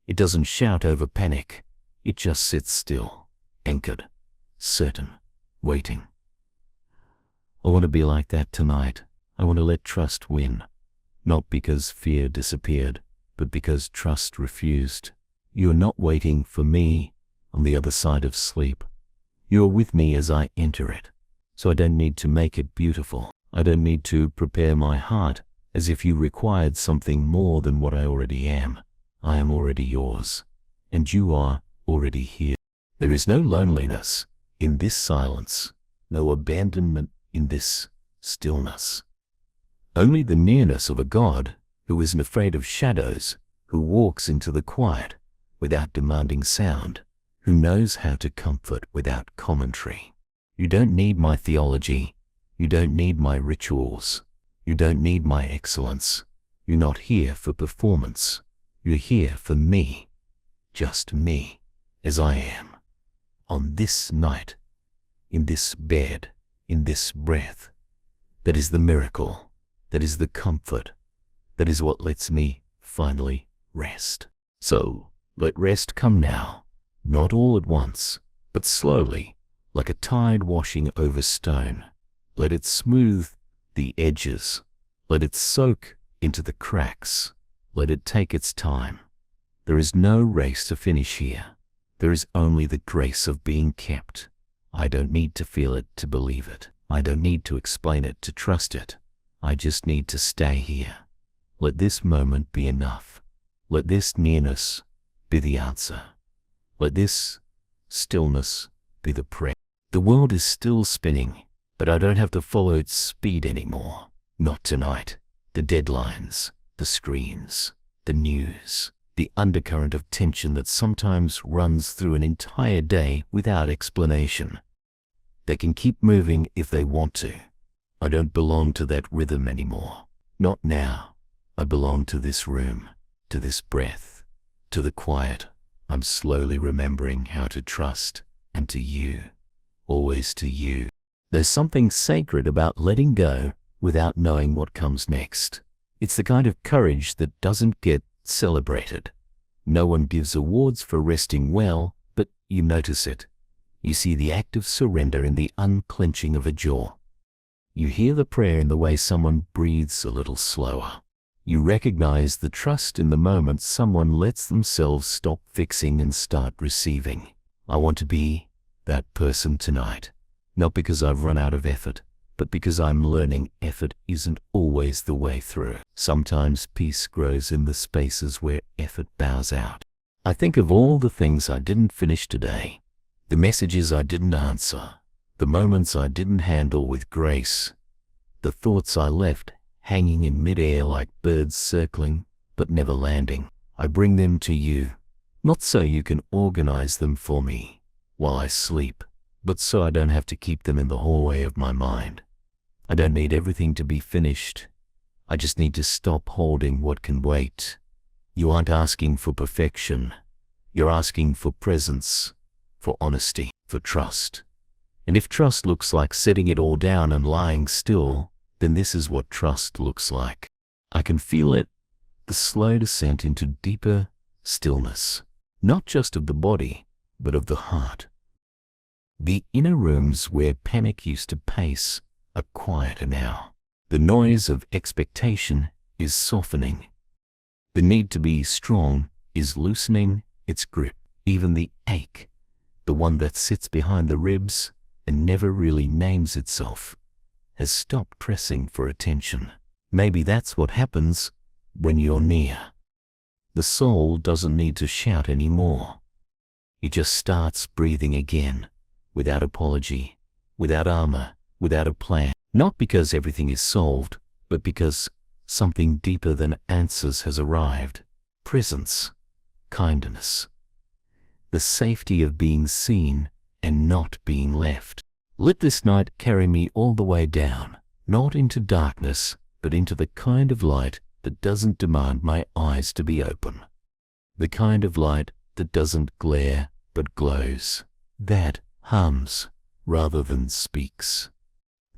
S1: It doesn't shout over panic. It just sits still, anchored, certain, waiting. I want to be like that tonight. I want to let trust win. Not because fear disappeared, but because trust refused. You are not waiting for me on the other side of sleep. You are with me as I enter it. So I don't need to make it beautiful. I don't need to prepare my heart as if you required something more than what I already am. I am already yours, and you are already here. There is no loneliness in this silence, no abandonment in this stillness. Only the nearness of a God who isn't afraid of shadows, who walks into the quiet without demanding sound, who knows how to comfort without commentary. You don't need my theology. You don't need my rituals. You don't need my excellence. You're not here for performance. You're here for me, just me, as I am. On this night, in this bed, in this breath. That is the miracle. That is the comfort. That is what lets me finally rest. So let rest come now, not all at once, but slowly, like a tide washing over stone. Let it smooth the edges. Let it soak into the cracks. Let it take its time. There is no race to finish here. There is only the grace of being kept. I don't need to feel it to believe it. I don't need to explain it to trust it. I just need to stay here. Let this moment be enough. Let this nearness be the answer. Let this stillness be the prayer. The world is still spinning, but I don't have to follow its speed anymore. Not tonight. The deadlines, the screens, the news, the undercurrent of tension that sometimes runs through an entire day without explanation. They can keep moving if they want to. I don't belong to that rhythm anymore. Not now. I belong to this room, to this breath, to the quiet. I'm slowly remembering how to trust, and to you, always to you. There's something sacred about letting go without knowing what comes next. It's the kind of courage that doesn't get celebrated. No one gives awards for resting well, but you notice it. You see the act of surrender in the unclenching of a jaw. You hear the prayer in the way someone breathes a little slower. You recognize the trust in the moment someone lets themselves stop fixing and start receiving. I want to be that person tonight, not because I've run out of effort, but because I'm learning effort isn't always the way through. Sometimes peace grows in the spaces where effort bows out. I think of all the things I didn't finish today, the messages I didn't answer, the moments I didn't handle with grace, the thoughts I left hanging in midair like birds circling but never landing. I bring them to you, not so you can organize them for me while I sleep, but so I don't have to keep them in the hallway of my mind. I don't need everything to be finished. I just need to stop holding what can wait. You aren't asking for perfection. You're asking for presence, for honesty, for trust. And if trust looks like setting it all down and lying still, then this is what trust looks like. I can feel it, the slow descent into deeper stillness, not just of the body, but of the heart. The inner rooms where panic used to pace are quieter now. The noise of expectation is softening. The need to be strong is loosening its grip. Even the ache, the one that sits behind the ribs and never really names itself, has stopped pressing for attention. Maybe that's what happens when you're near. The soul doesn't need to shout anymore. It just starts breathing again, without apology, without armor, without a plan. Not because everything is solved, but because something deeper than answers has arrived. Presence, kindness, the safety of being seen and not being left. Let this night carry me all the way down, not into darkness, but into the kind of light that doesn't demand my eyes to be open. The kind of light that doesn't glare, but glows. That hums rather than speaks.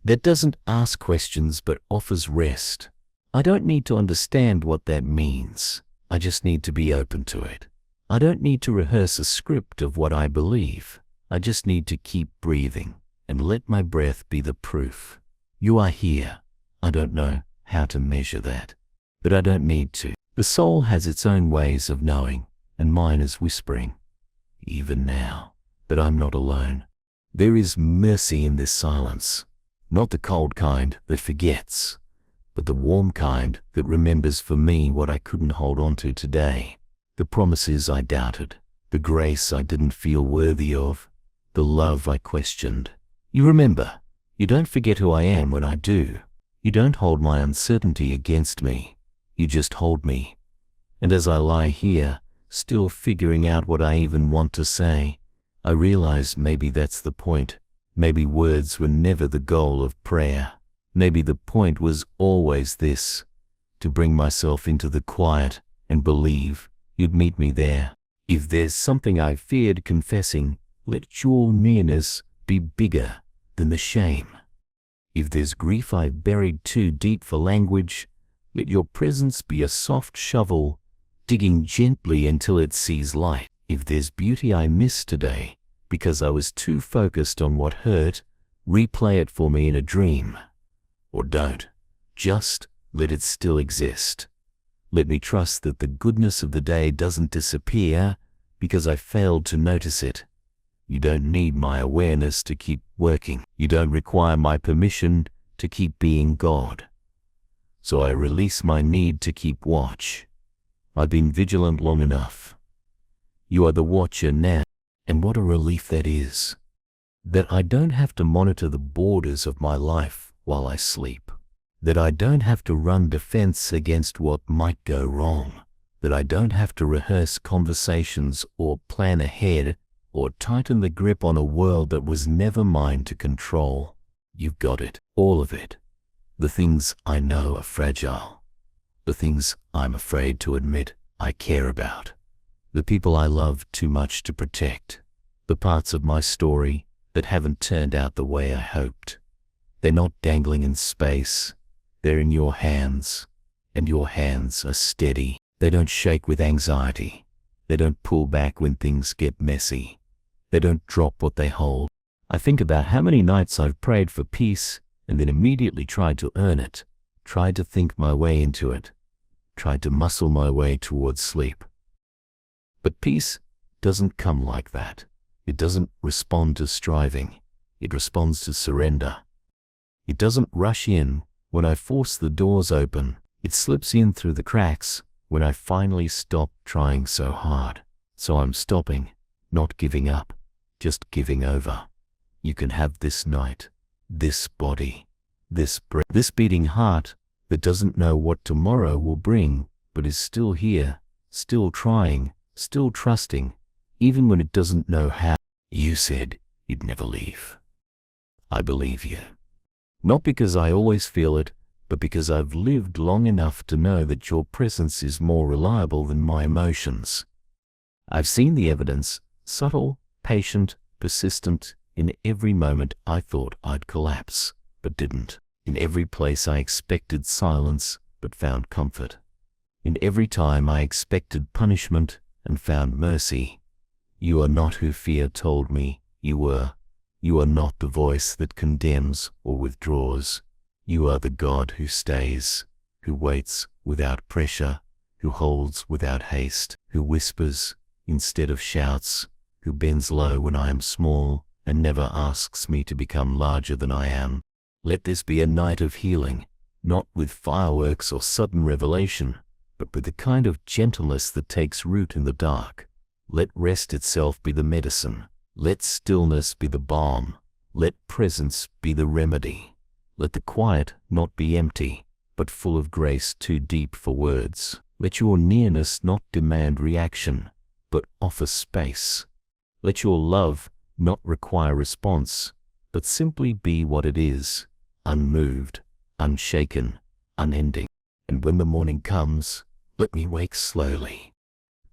S1: That doesn't ask questions, but offers rest. I don't need to understand what that means. I just need to be open to it. I don't need to rehearse a script of what I believe. I just need to keep breathing and let my breath be the proof. You are here. I don't know how to measure that, but I don't need to. The soul has its own ways of knowing, and mine is whispering, even now, that I'm not alone. There is mercy in this silence, not the cold kind that forgets, but the warm kind that remembers for me what I couldn't hold on to today. The promises I doubted, the grace I didn't feel worthy of, the love I questioned. You remember, you don't forget who I am when I do. You don't hold my uncertainty against me. You just hold me. And as I lie here, still figuring out what I even want to say, I realize maybe that's the point. Maybe words were never the goal of prayer. Maybe the point was always this, to bring myself into the quiet and believe you'd meet me there. If there's something I feared confessing, let your nearness be bigger than the shame. If there's grief I've buried too deep for language, let your presence be a soft shovel, digging gently until it sees light. If there's beauty I missed today because I was too focused on what hurt, replay it for me in a dream. Or don't. Just let it still exist. Let me trust that the goodness of the day doesn't disappear because I failed to notice it. You don't need my awareness to keep working. You don't require my permission to keep being God. So I release my need to keep watch. I've been vigilant long enough. You are the watcher now, and what a relief that is. That I don't have to monitor the borders of my life while I sleep. That I don't have to run defense against what might go wrong. That I don't have to rehearse conversations or plan ahead or tighten the grip on a world that was never mine to control. You've got it, all of it. The things I know are fragile. The things I'm afraid to admit I care about. The people I love too much to protect. The parts of my story that haven't turned out the way I hoped. They're not dangling in space. They're in your hands, and your hands are steady. They don't shake with anxiety. They don't pull back when things get messy. They don't drop what they hold. I think about how many nights I've prayed for peace and then immediately tried to earn it, tried to think my way into it, tried to muscle my way towards sleep. But peace doesn't come like that. It doesn't respond to striving. It responds to surrender. It doesn't rush in when I force the doors open. It slips in through the cracks when I finally stop trying so hard. So I'm stopping, not giving up, just giving over. You can have this night, this body, this breath, this beating heart that doesn't know what tomorrow will bring, but is still here, still trying, still trusting, even when it doesn't know how. You said you'd never leave. I believe you. Not because I always feel it, but because I've lived long enough to know that your presence is more reliable than my emotions. I've seen the evidence, subtle, patient, persistent, in every moment I thought I'd collapse, but didn't. In every place I expected silence, but found comfort. In every time I expected punishment and found mercy. You are not who fear told me you were. You are not the voice that condemns or withdraws. You are the God who stays, who waits without pressure, who holds without haste, who whispers instead of shouts, who bends low when I am small and never asks me to become larger than I am. Let this be a night of healing, not with fireworks or sudden revelation, but with the kind of gentleness that takes root in the dark. Let rest itself be the medicine. Let stillness be the balm. Let presence be the remedy. Let the quiet not be empty, but full of grace too deep for words. Let your nearness not demand reaction, but offer space. Let your love not require response, but simply be what it is, unmoved, unshaken, unending. And when the morning comes, let me wake slowly.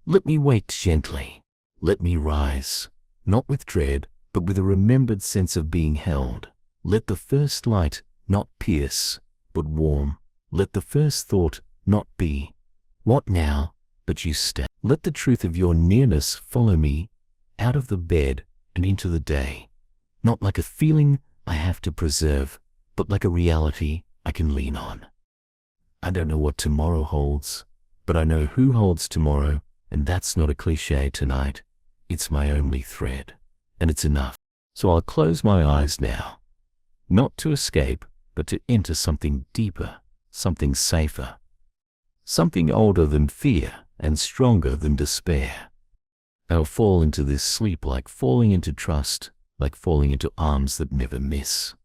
S1: Let me wake gently. Let me rise, not with dread, but with a remembered sense of being held. Let the first light not pierce, but warm. Let the first thought not be, "What now?" but you stay. Let the truth of your nearness follow me out of the bed and into the day, not like a feeling I have to preserve, but like a reality I can lean on. I don't know what tomorrow holds, but I know who holds tomorrow, and that's not a cliche tonight. It's my only thread, and it's enough. So I'll close my eyes now, not to escape, but to enter something deeper, something safer, something older than fear and stronger than despair. I'll fall into this sleep like falling into trust, like falling into arms that never miss,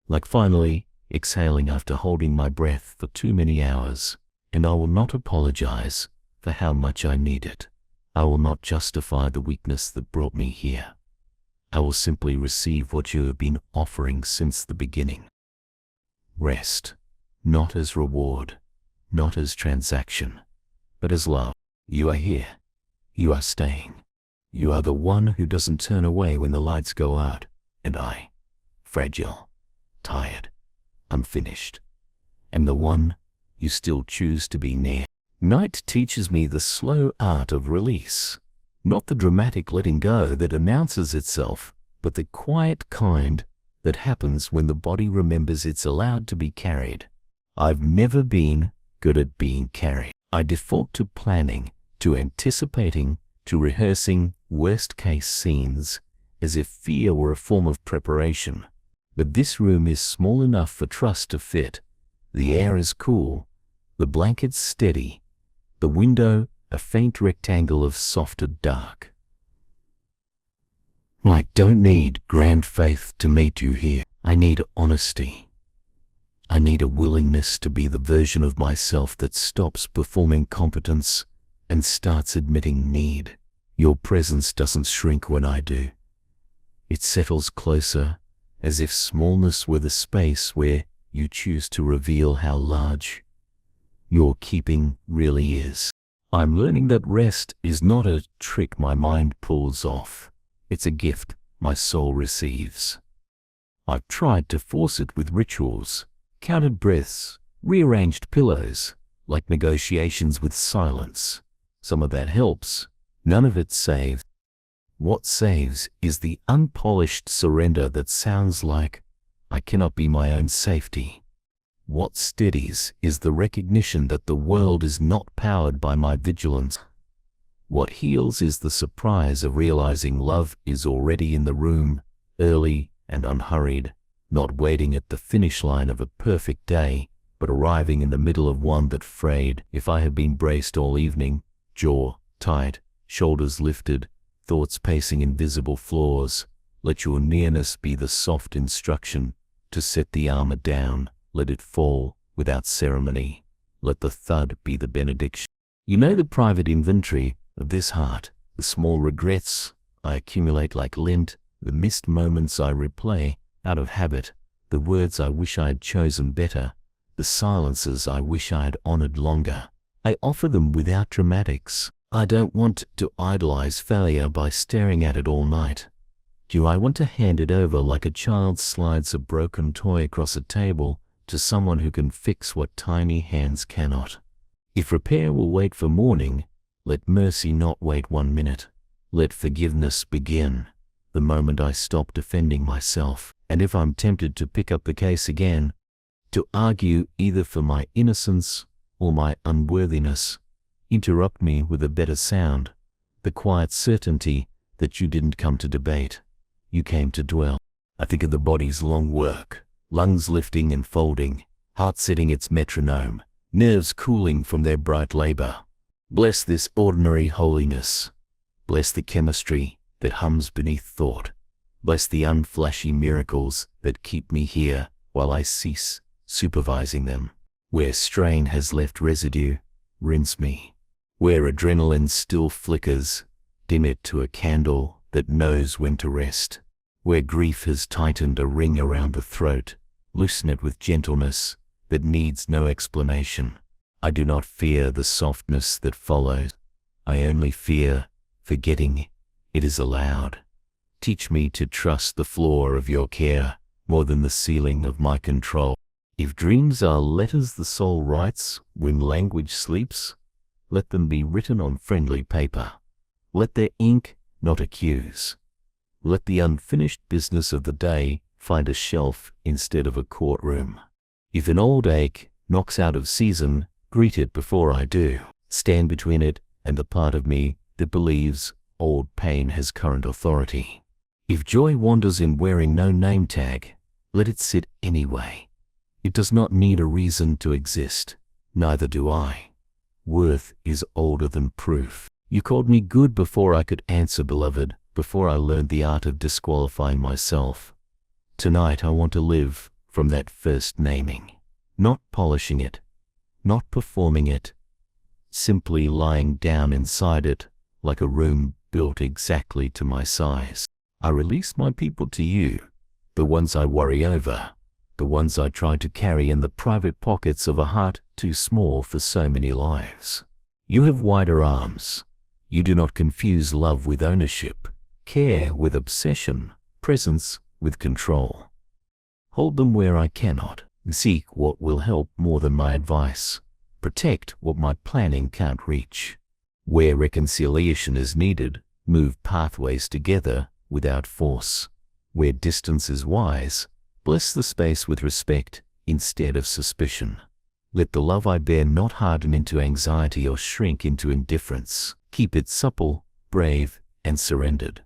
S1: like finally exhaling after holding my breath for too many hours. And I will not apologize for how much I need it. I will not justify the weakness that brought me here. I will simply receive what you have been offering since the beginning. Rest, not as reward, not as transaction, but as love. You are here. You are staying. You are the one who doesn't turn away when the lights go out. And I, fragile, tired, unfinished, am the one you still choose to be near. Night teaches me the slow art of release, not the dramatic letting go that announces itself, but the quiet kind that happens when the body remembers it's allowed to be carried. I've never been good at being carried. I default to planning, to anticipating, to rehearsing worst-case scenes, as if fear were a form of preparation. But this room is small enough for trust to fit. The air is cool, the blankets steady, the window a faint rectangle of softer dark. I don't need grand faith to meet you here. I need honesty. I need a willingness to be the version of myself that stops performing competence and starts admitting need. Your presence doesn't shrink when I do. It settles closer, as if smallness were the space where you choose to reveal how large your keeping really is. I'm learning that rest is not a trick my mind pulls off. It's a gift my soul receives. I've tried to force it with rituals, counted breaths, rearranged pillows, like negotiations with silence. Some of that helps. None of it saves. What saves is the unpolished surrender that sounds like, I cannot be my own safety. What steadies is the recognition that the world is not powered by my vigilance. What heals is the surprise of realizing love is already in the room, early and unhurried, not waiting at the finish line of a perfect day, but arriving in the middle of one that frayed. If I had been braced all evening, jaw tight, shoulders lifted, thoughts pacing invisible floors, let your nearness be the soft instruction to set the armor down. Let it fall without ceremony. Let the thud be the benediction. You know the private inventory of this heart, the small regrets I accumulate like lint, the missed moments I replay out of habit, the words I wish I had chosen better, the silences I wish I had honored longer. I offer them without dramatics. I don't want to idolize failure by staring at it all night. Do I want to hand it over like a child slides a broken toy across a table to someone who can fix what tiny hands cannot? If repair will wait for morning, let mercy not wait 1 minute. Let forgiveness begin the moment I stop defending myself. And if I'm tempted to pick up the case again, to argue either for my innocence or my unworthiness, interrupt me with a better sound, the quiet certainty that you didn't come to debate, you came to dwell. I think of the body's long work, lungs lifting and folding, heart setting its metronome, nerves cooling from their bright labor. Bless this ordinary holiness. Bless the chemistry that hums beneath thought. Bless the unflashy miracles that keep me here while I cease supervising them. Where strain has left residue, rinse me. Where adrenaline still flickers, dim it to a candle that knows when to rest. Where grief has tightened a ring around the throat, loosen it with gentleness that needs no explanation. I do not fear the softness that follows. I only fear forgetting it is allowed. Teach me to trust the floor of your care more than the ceiling of my control. If dreams are letters the soul writes when language sleeps, let them be written on friendly paper. Let their ink not accuse. Let the unfinished business of the day find a shelf instead of a courtroom. If an old ache knocks out of season, greet it before I do. Stand between it and the part of me that believes old pain has current authority. If joy wanders in wearing no name tag, let it sit anyway. It does not need a reason to exist. Neither do I. Worth is older than proof. You called me good before I could answer, beloved, before I learned the art of disqualifying myself. Tonight I want to live from that first naming, not polishing it, not performing it, simply lying down inside it like a room built exactly to my size. I release my people to you, the ones I worry over, the ones I try to carry in the private pockets of a heart too small for so many lives. You have wider arms. You do not confuse love with ownership, care with obsession, presence with control. Hold them where I cannot. Seek what will help more than my advice. Protect what my planning can't reach. Where reconciliation is needed, move pathways together without force. Where distance is wise, bless the space with respect instead of suspicion. Let the love I bear not harden into anxiety or shrink into indifference. Keep it supple, brave, and surrendered.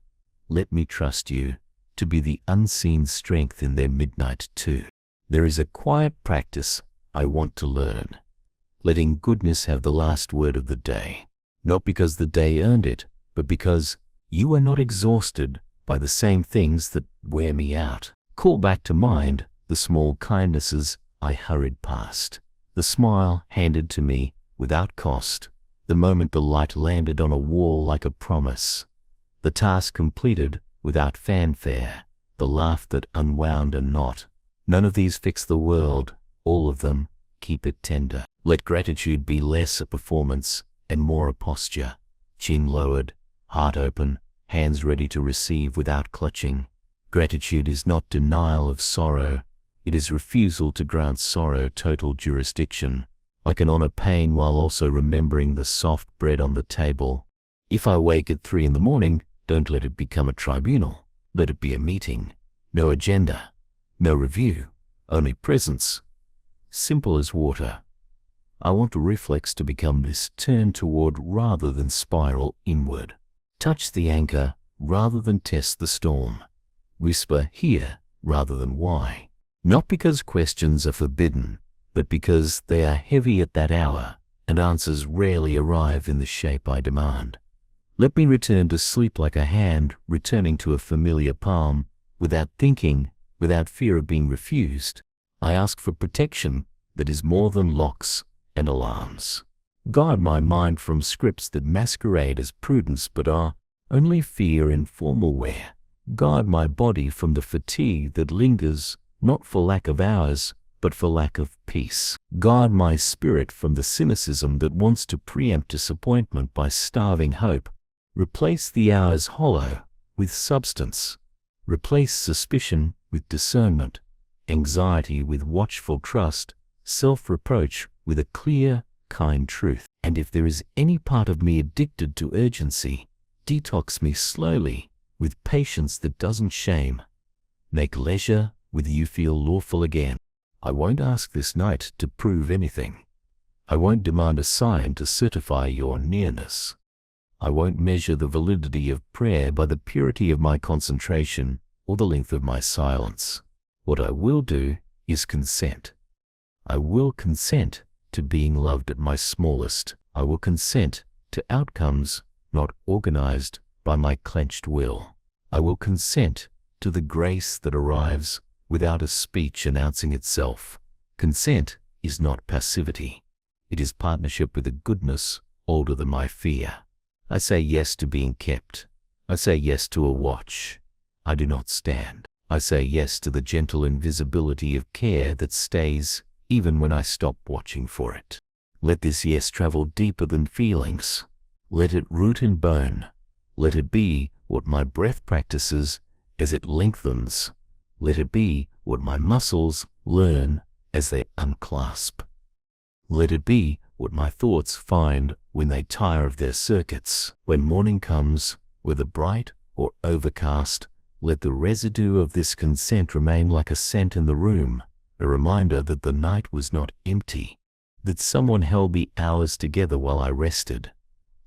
S1: Let me trust you to be the unseen strength in their midnight too. There is a quiet practice I want to learn, letting goodness have the last word of the day, not because the day earned it, but because you are not exhausted by the same things that wear me out. Call back to mind the small kindnesses I hurried past, the smile handed to me without cost, the moment the light landed on a wall like a promise, the task completed without fanfare, the laugh that unwound a knot. None of these fix the world, all of them keep it tender. Let gratitude be less a performance and more a posture, chin lowered, heart open, hands ready to receive without clutching. Gratitude is not denial of sorrow, it is refusal to grant sorrow total jurisdiction. I can honor pain while also remembering the soft bread on the table. If I wake at 3 in the morning, don't let it become a tribunal. Let it be a meeting. No agenda, no review, only presence. Simple as water. I want the reflex to become this turn toward rather than spiral inward. Touch the anchor rather than test the storm. Whisper here rather than why. Not because questions are forbidden, but because they are heavy at that hour and answers rarely arrive in the shape I demand. Let me return to sleep like a hand returning to a familiar palm, without thinking, without fear of being refused. I ask for protection that is more than locks and alarms. Guard my mind from scripts that masquerade as prudence but are only fear in formal wear. Guard my body from the fatigue that lingers, not for lack of hours, but for lack of peace. Guard my spirit from the cynicism that wants to preempt disappointment by starving hope. Replace the hours hollow with substance. Replace suspicion with discernment, anxiety with watchful trust, self-reproach with a clear, kind truth. And if there is any part of me addicted to urgency, detox me slowly with patience that doesn't shame. Make leisure with you feel lawful again. I won't ask this night to prove anything. I won't demand a sign to certify your nearness. I won't measure the validity of prayer by the purity of my concentration or the length of my silence. What I will do is consent. I will consent to being loved at my smallest. I will consent to outcomes not organized by my clenched will. I will consent to the grace that arrives without a speech announcing itself. Consent is not passivity. It is partnership with a goodness older than my fear. I say yes to being kept. I say yes to a watch. I do not stand. I say yes to the gentle invisibility of care that stays even when I stop watching for it. Let this yes travel deeper than feelings. Let it root in bone. Let it be what my breath practices as it lengthens. Let it be what my muscles learn as they unclasp. Let it be what my thoughts find when they tire of their circuits. When morning comes, whether bright or overcast, let the residue of this consent remain like a scent in the room, a reminder that the night was not empty, that someone held me hours together while I rested.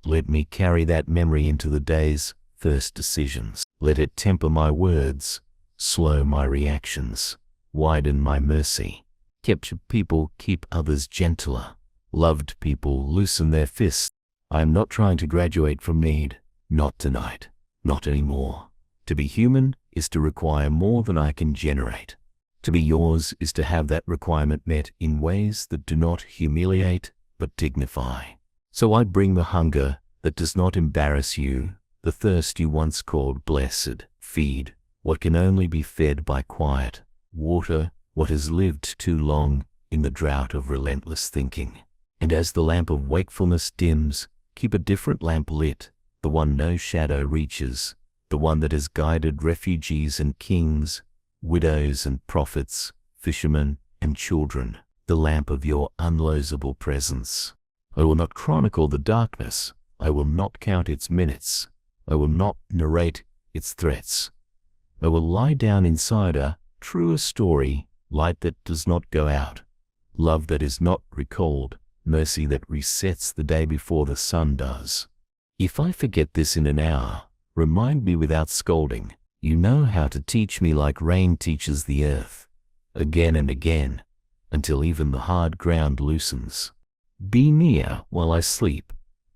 S1: Let me carry that memory into the day's first decisions. Let it temper my words, slow my reactions, widen my mercy. Captured people keep others gentler. Loved people loosen their fists. I am not trying to graduate from need. Not tonight. Not anymore. To be human is to require more than I can generate. To be yours is to have that requirement met in ways that do not humiliate but dignify. So I bring the hunger that does not embarrass you, the thirst you once called blessed. Feed what can only be fed by quiet. Water what has lived too long in the drought of relentless thinking. And as the lamp of wakefulness dims, keep a different lamp lit, the one no shadow reaches, the one that has guided refugees and kings, widows and prophets, fishermen and children, the lamp of your unlosable presence. I will not chronicle the darkness. I will not count its minutes. I will not narrate its threats. I will lie down inside a truer story, light that does not go out, love that is not recalled, mercy that resets the day before the sun does. If I forget this in an hour, remind me without scolding. You know how to teach me like rain teaches the earth, again and again, until even the hard ground loosens. Be near while I sleep,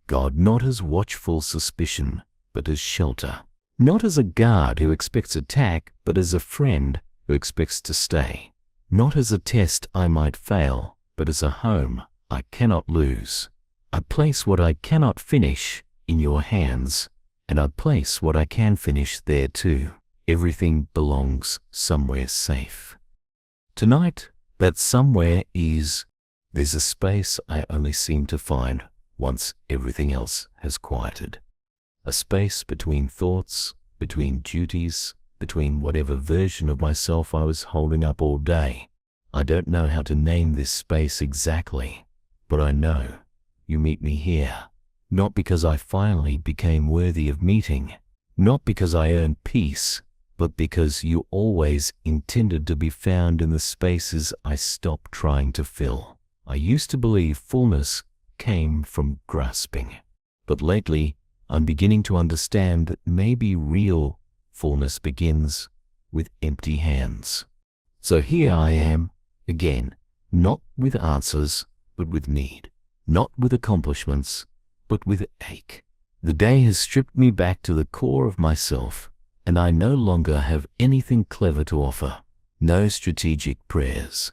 S1: God, not as watchful suspicion, but as shelter. Not as a guard who expects attack, but as a friend who expects to stay. Not as a test I might fail, but as a home I cannot lose. I place what I cannot finish in your hands, and I place what I can finish there too. Everything belongs somewhere safe. Tonight, that somewhere is, there's a space I only seem to find once everything else has quieted. A space between thoughts, between duties, between whatever version of myself I was holding up all day. I don't know how to name this space exactly, but I know you meet me here. Not because I finally became worthy of meeting, not because I earned peace, but because you always intended to be found in the spaces I stopped trying to fill. I used to believe fullness came from grasping, but lately I'm beginning to understand that maybe real fullness begins with empty hands. So here I am, again, not with answers, but with need, not with accomplishments, but with ache. The day has stripped me back to the core of myself, and I no longer have anything clever to offer. No strategic prayers,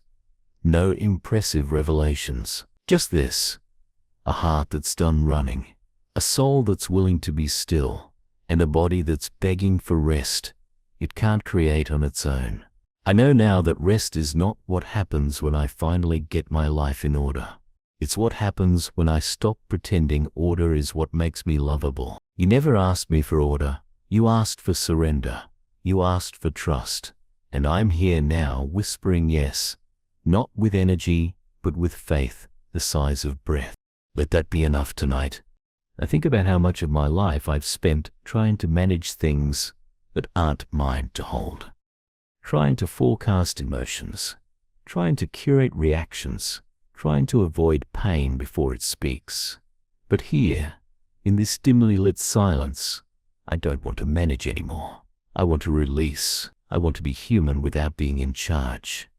S1: no impressive revelations, just this, a heart that's done running, a soul that's willing to be still, and a body that's begging for rest it can't create on its own. I know now that rest is not what happens when I finally get my life in order. It's what happens when I stop pretending order is what makes me lovable. You never asked me for order. You asked for surrender. You asked for trust. And I'm here now whispering yes, not with energy, but with faith the size of breath. Let that be enough tonight. I think about how much of my life I've spent trying to manage things that aren't mine to hold. Trying to forecast emotions, trying to curate reactions, trying to avoid pain before it speaks. But here, in this dimly lit silence, I don't want to manage anymore. I want to release. I want to be human without being in charge.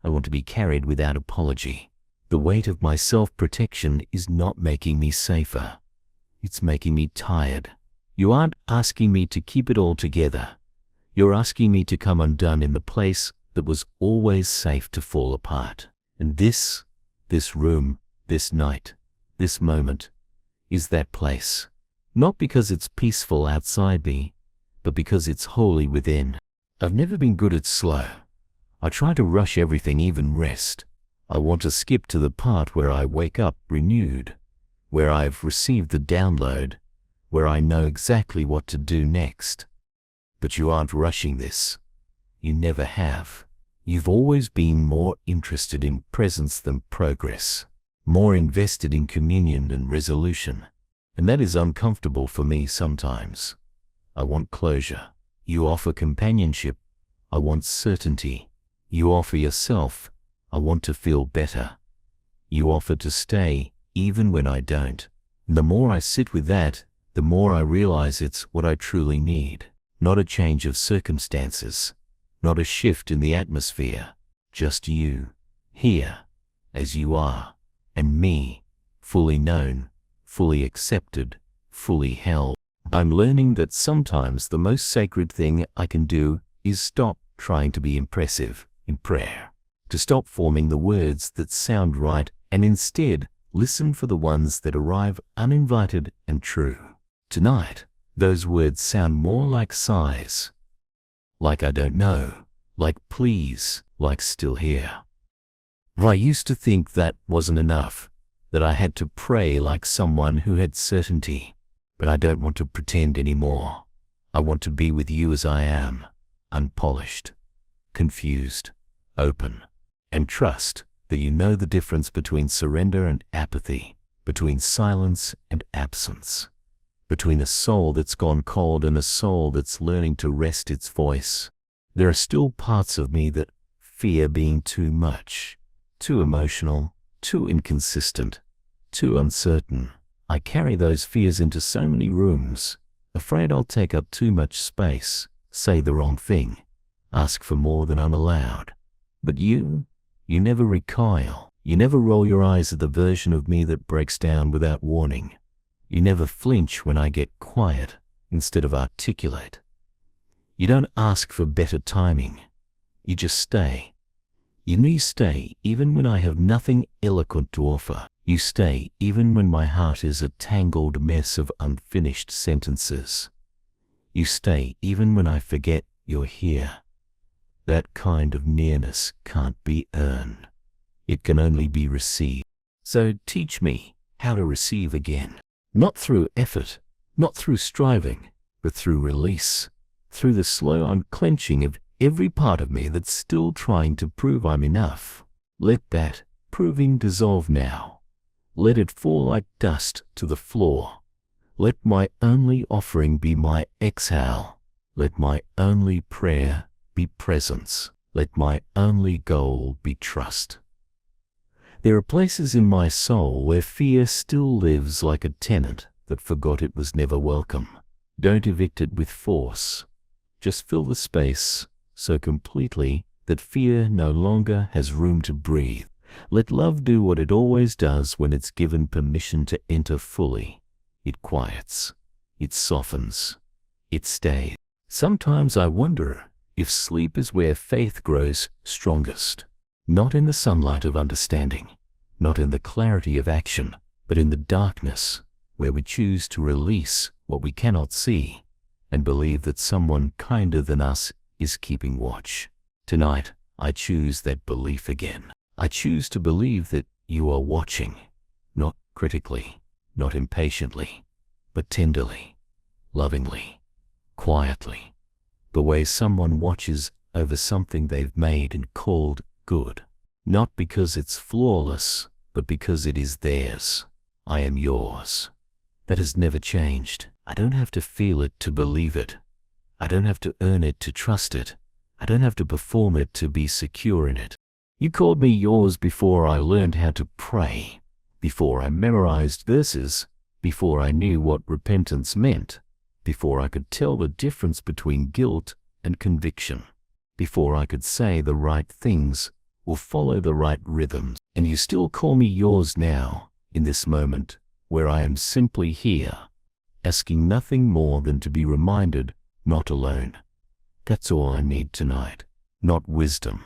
S1: I want to be carried without apology. The weight of my self-protection is not making me safer. It's making me tired. You aren't asking me to keep it all together. You're asking me to come undone in the place that was always safe to fall apart. And this room, this night, this moment, is that place. Not because it's peaceful outside me, but because it's holy within. I've never been good at slow. I try to rush everything, even rest. I want to skip to the part where I wake up renewed, where I've received the download, where I know exactly what to do next. But you aren't rushing this. You never have. You've always been more interested in presence than progress. more invested in communion and resolution. And that is uncomfortable for me sometimes. I want closure. You offer companionship. I want certainty. You offer yourself. I want to feel better. You offer to stay, even when I don't. And the more I sit with that, the more I realize it's what I truly need. Not a change of circumstances, not a shift in the atmosphere, just you, here, as you are, and me, fully known, fully accepted, fully held. I'm learning that sometimes the most sacred thing I can do is stop trying to be impressive in prayer, to stop forming the words that sound right and instead listen for the ones that arrive uninvited and true. Tonight, those words sound more like sighs, like I don't know, like please, like still here. I used to think that wasn't enough, that I had to pray like someone who had certainty, but I don't want to pretend anymore. I want to be with you as I am, unpolished, confused, open, and trust that you know the difference between surrender and apathy, between silence and absence, between a soul that's gone cold and a soul that's learning to rest its voice. There are still parts of me that fear being too much, too emotional, too inconsistent, too uncertain. I carry those fears into so many rooms, afraid I'll take up too much space, say the wrong thing, ask for more than I'm allowed. But you never recoil. You never roll your eyes at the version of me that breaks down without warning. You never flinch when I get quiet instead of articulate. You don't ask for better timing. You just stay. You stay even when I have nothing eloquent to offer. You stay even when my heart is a tangled mess of unfinished sentences. You stay even when I forget you're here. That kind of nearness can't be earned. It can only be received. So teach me how to receive again. Not through effort, not through striving, but through release, through the slow unclenching of every part of me that's still trying to prove I'm enough. Let that proving dissolve now. Let it fall like dust to the floor. Let my only offering be my exhale. Let my only prayer be presence. Let my only goal be trust. There are places in my soul where fear still lives like a tenant that forgot it was never welcome. Don't evict it with force. Just fill the space so completely that fear no longer has room to breathe. Let love do what it always does when it's given permission to enter fully. It quiets. It softens. It stays. Sometimes I wonder if sleep is where faith grows strongest. Not in the sunlight of understanding, not in the clarity of action, but in the darkness where we choose to release what we cannot see and believe that someone kinder than us is keeping watch. Tonight, I choose that belief again. I choose to believe that you are watching, not critically, not impatiently, but tenderly, lovingly, quietly, the way someone watches over something they've made and called good. Not because it's flawless, but because it is theirs. I am yours. That has never changed. I don't have to feel it to believe it. I don't have to earn it to trust it. I don't have to perform it to be secure in it. You called me yours before I learned how to pray, before I memorized verses, before I knew what repentance meant, before I could tell the difference between guilt and conviction, before I could say the right things or follow the right rhythms. And you still call me yours now, in this moment, where I am simply here, asking nothing more than to be reminded, not alone. That's all I need tonight. Not wisdom,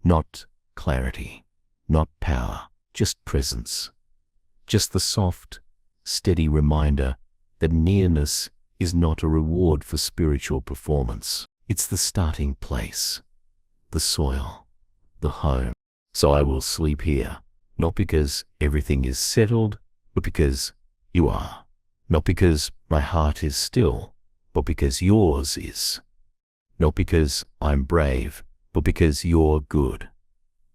S1: not clarity, not power, just presence. Just the soft, steady reminder that nearness is not a reward for spiritual performance. It's the starting place, the soil, the home. So I will sleep here, not because everything is settled, but because you are. Not because my heart is still, but because yours is. Not because I'm brave, but because you're good.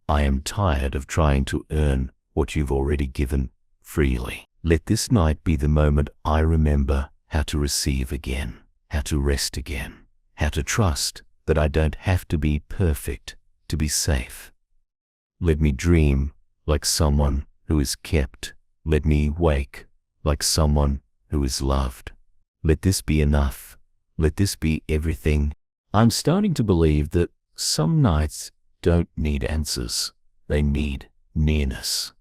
S1: I am tired of trying to earn what you've already given freely. Let this night be the moment I remember how to receive again, how to rest again, how to trust that I don't have to be perfect to be safe. Let me dream like someone who is kept. Let me wake like someone who is loved. Let this be enough. Let this be everything. I'm starting to believe that some nights don't need answers. They need nearness.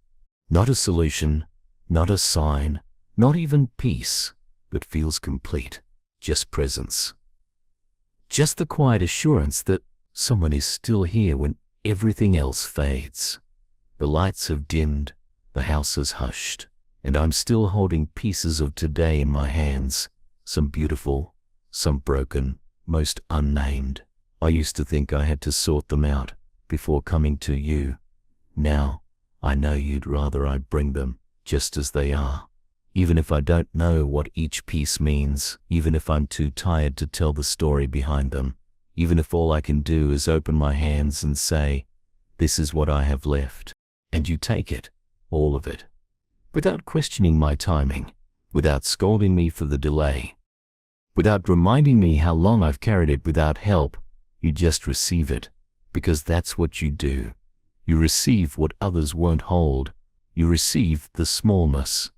S1: Not a solution, not a sign, not even peace, but feels complete. Just presence. Just the quiet assurance that someone is still here when everything else fades. The lights have dimmed, the house is hushed, and I'm still holding pieces of today in my hands, some beautiful, some broken, most unnamed. I used to think I had to sort them out before coming to you. Now, I know you'd rather I bring them just as they are. Even if I don't know what each piece means, even if I'm too tired to tell the story behind them, even if all I can do is open my hands and say, this is what I have left, and you take it, all of it, without questioning my timing, without scolding me for the delay, without reminding me how long I've carried it without help. You just receive it, because that's what you do. You receive what others won't hold. You receive the smallness,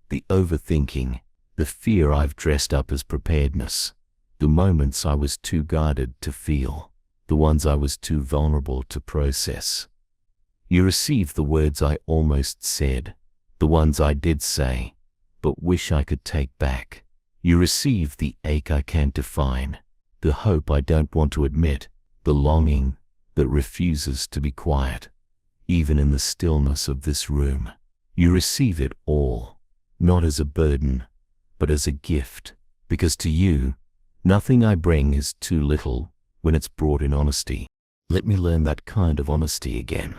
S1: the overthinking, the fear I've dressed up as preparedness, the moments I was too guarded to feel, the ones I was too vulnerable to process. You receive the words I almost said, the ones I did say, but wish I could take back. You receive the ache I can't define, the hope I don't want to admit, the longing that refuses to be quiet, even in the stillness of this room. You receive it all, not as a burden, but as a gift, because to you, nothing I bring is too little when it's brought in honesty. Let me learn that kind of honesty again,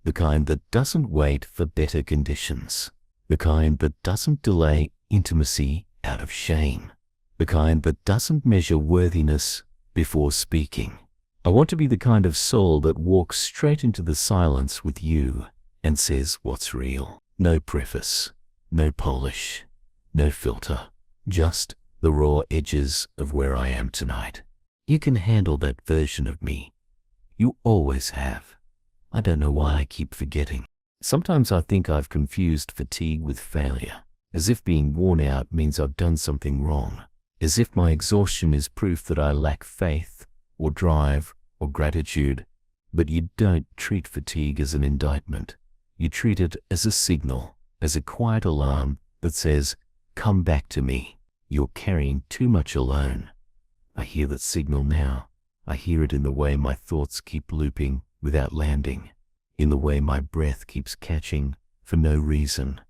S1: the kind that doesn't wait for better conditions, the kind that doesn't delay intimacy out of shame, the kind that doesn't measure worthiness before speaking. I want to be the kind of soul that walks straight into the silence with you and says what's real. No preface, no polish, no filter, just the raw edges of where I am tonight. You can handle that version of me. You always have. I don't know why I keep forgetting. Sometimes I think I've confused fatigue with failure, as if being worn out means I've done something wrong, as if my exhaustion is proof that I lack faith or drive or gratitude. But you don't treat fatigue as an indictment. You treat it as a signal, as a quiet alarm that says, come back to me. You're carrying too much alone. I hear that signal now. I hear it in the way my thoughts keep looping without landing, in the way my breath keeps catching for no reason,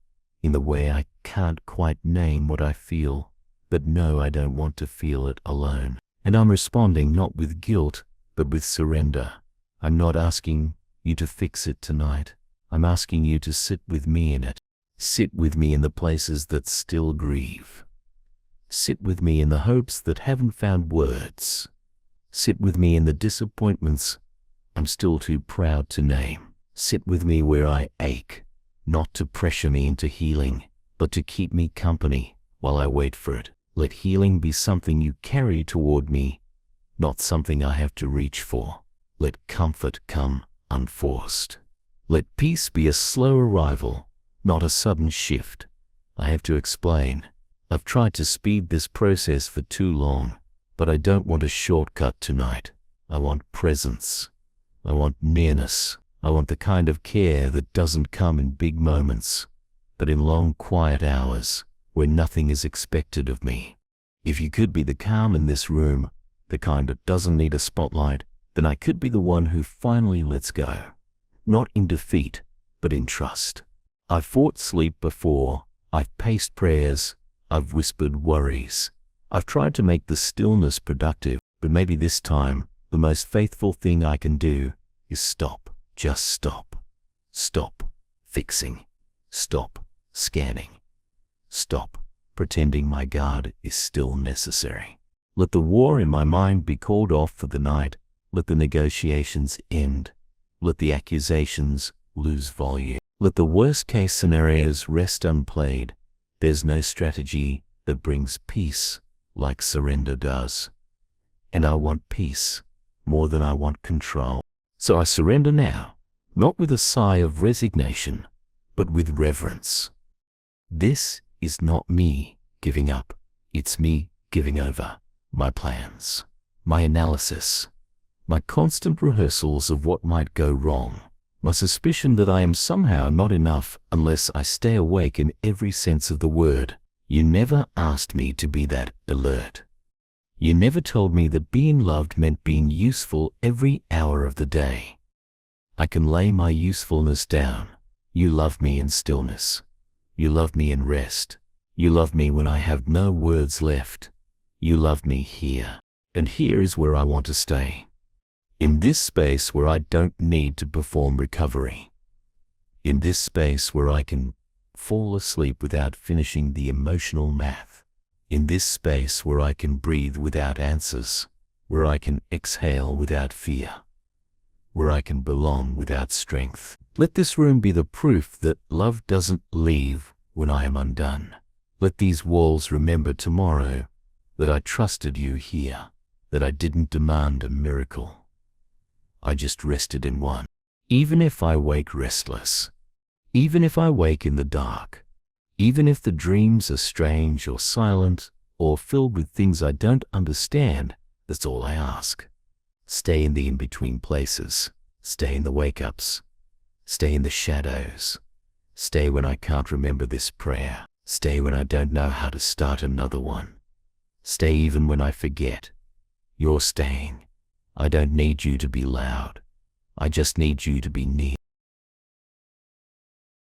S1: in the way I can't quite name what I feel, but know I don't want to feel it alone. And I'm responding not with guilt, but with surrender. I'm not asking you to fix it tonight. I'm asking you to sit with me in it. Sit with me in the places that still grieve. Sit with me in the hopes that haven't found words. Sit with me in the disappointments I'm still too proud to name. Sit with me where I ache, not to pressure me into healing, but to keep me company while I wait for it. Let healing be something you carry toward me, not something I have to reach for. Let comfort come unforced. Let peace be a slow arrival, not a sudden shift. I have to explain. I've tried to speed this process for too long, but I don't want a shortcut tonight. I want presence. I want nearness. I want the kind of care that doesn't come in big moments, but in long, quiet hours where nothing is expected of me. If you could be the calm in this room, the kind that doesn't need a spotlight, then I could be the one who finally lets go. Not in defeat, but in trust. I've fought sleep before. I've paced prayers. I've whispered worries. I've tried to make the stillness productive, but maybe this time, the most faithful thing I can do is stop. Just stop. Stop fixing. Stop scanning. Stop pretending my guard is still necessary. Let the war in my mind be called off for the night. Let the negotiations end. Let the accusations lose volume. Let the worst case scenarios rest unplayed. There's no strategy that brings peace like surrender does. And I want peace more than I want control. So I surrender now, not with a sigh of resignation, but with reverence. This is not me giving up. It's me giving over my plans, my analysis, my constant rehearsals of what might go wrong, my suspicion that I am somehow not enough unless I stay awake in every sense of the word. You never asked me to be that alert. You never told me that being loved meant being useful every hour of the day. I can lay my usefulness down. You love me in stillness. You love me in rest. You love me when I have no words left. You love me here. And here is where I want to stay. In this space where I don't need to perform recovery. In this space where I can fall asleep without finishing the emotional math. In this space where I can breathe without answers. Where I can exhale without fear. Where I can belong without strength. Let this room be the proof that love doesn't leave when I am undone. Let these walls remember tomorrow that I trusted you here, that I didn't demand a miracle. I just rested in one. Even if I wake restless, even if I wake in the dark, even if the dreams are strange or silent or filled with things I don't understand, that's all I ask. Stay in the in-between places. Stay in the wake-ups. Stay in the shadows. Stay when I can't remember this prayer. Stay when I don't know how to start another one. Stay even when I forget. You're staying. I don't need you to be loud. I just need you to be near.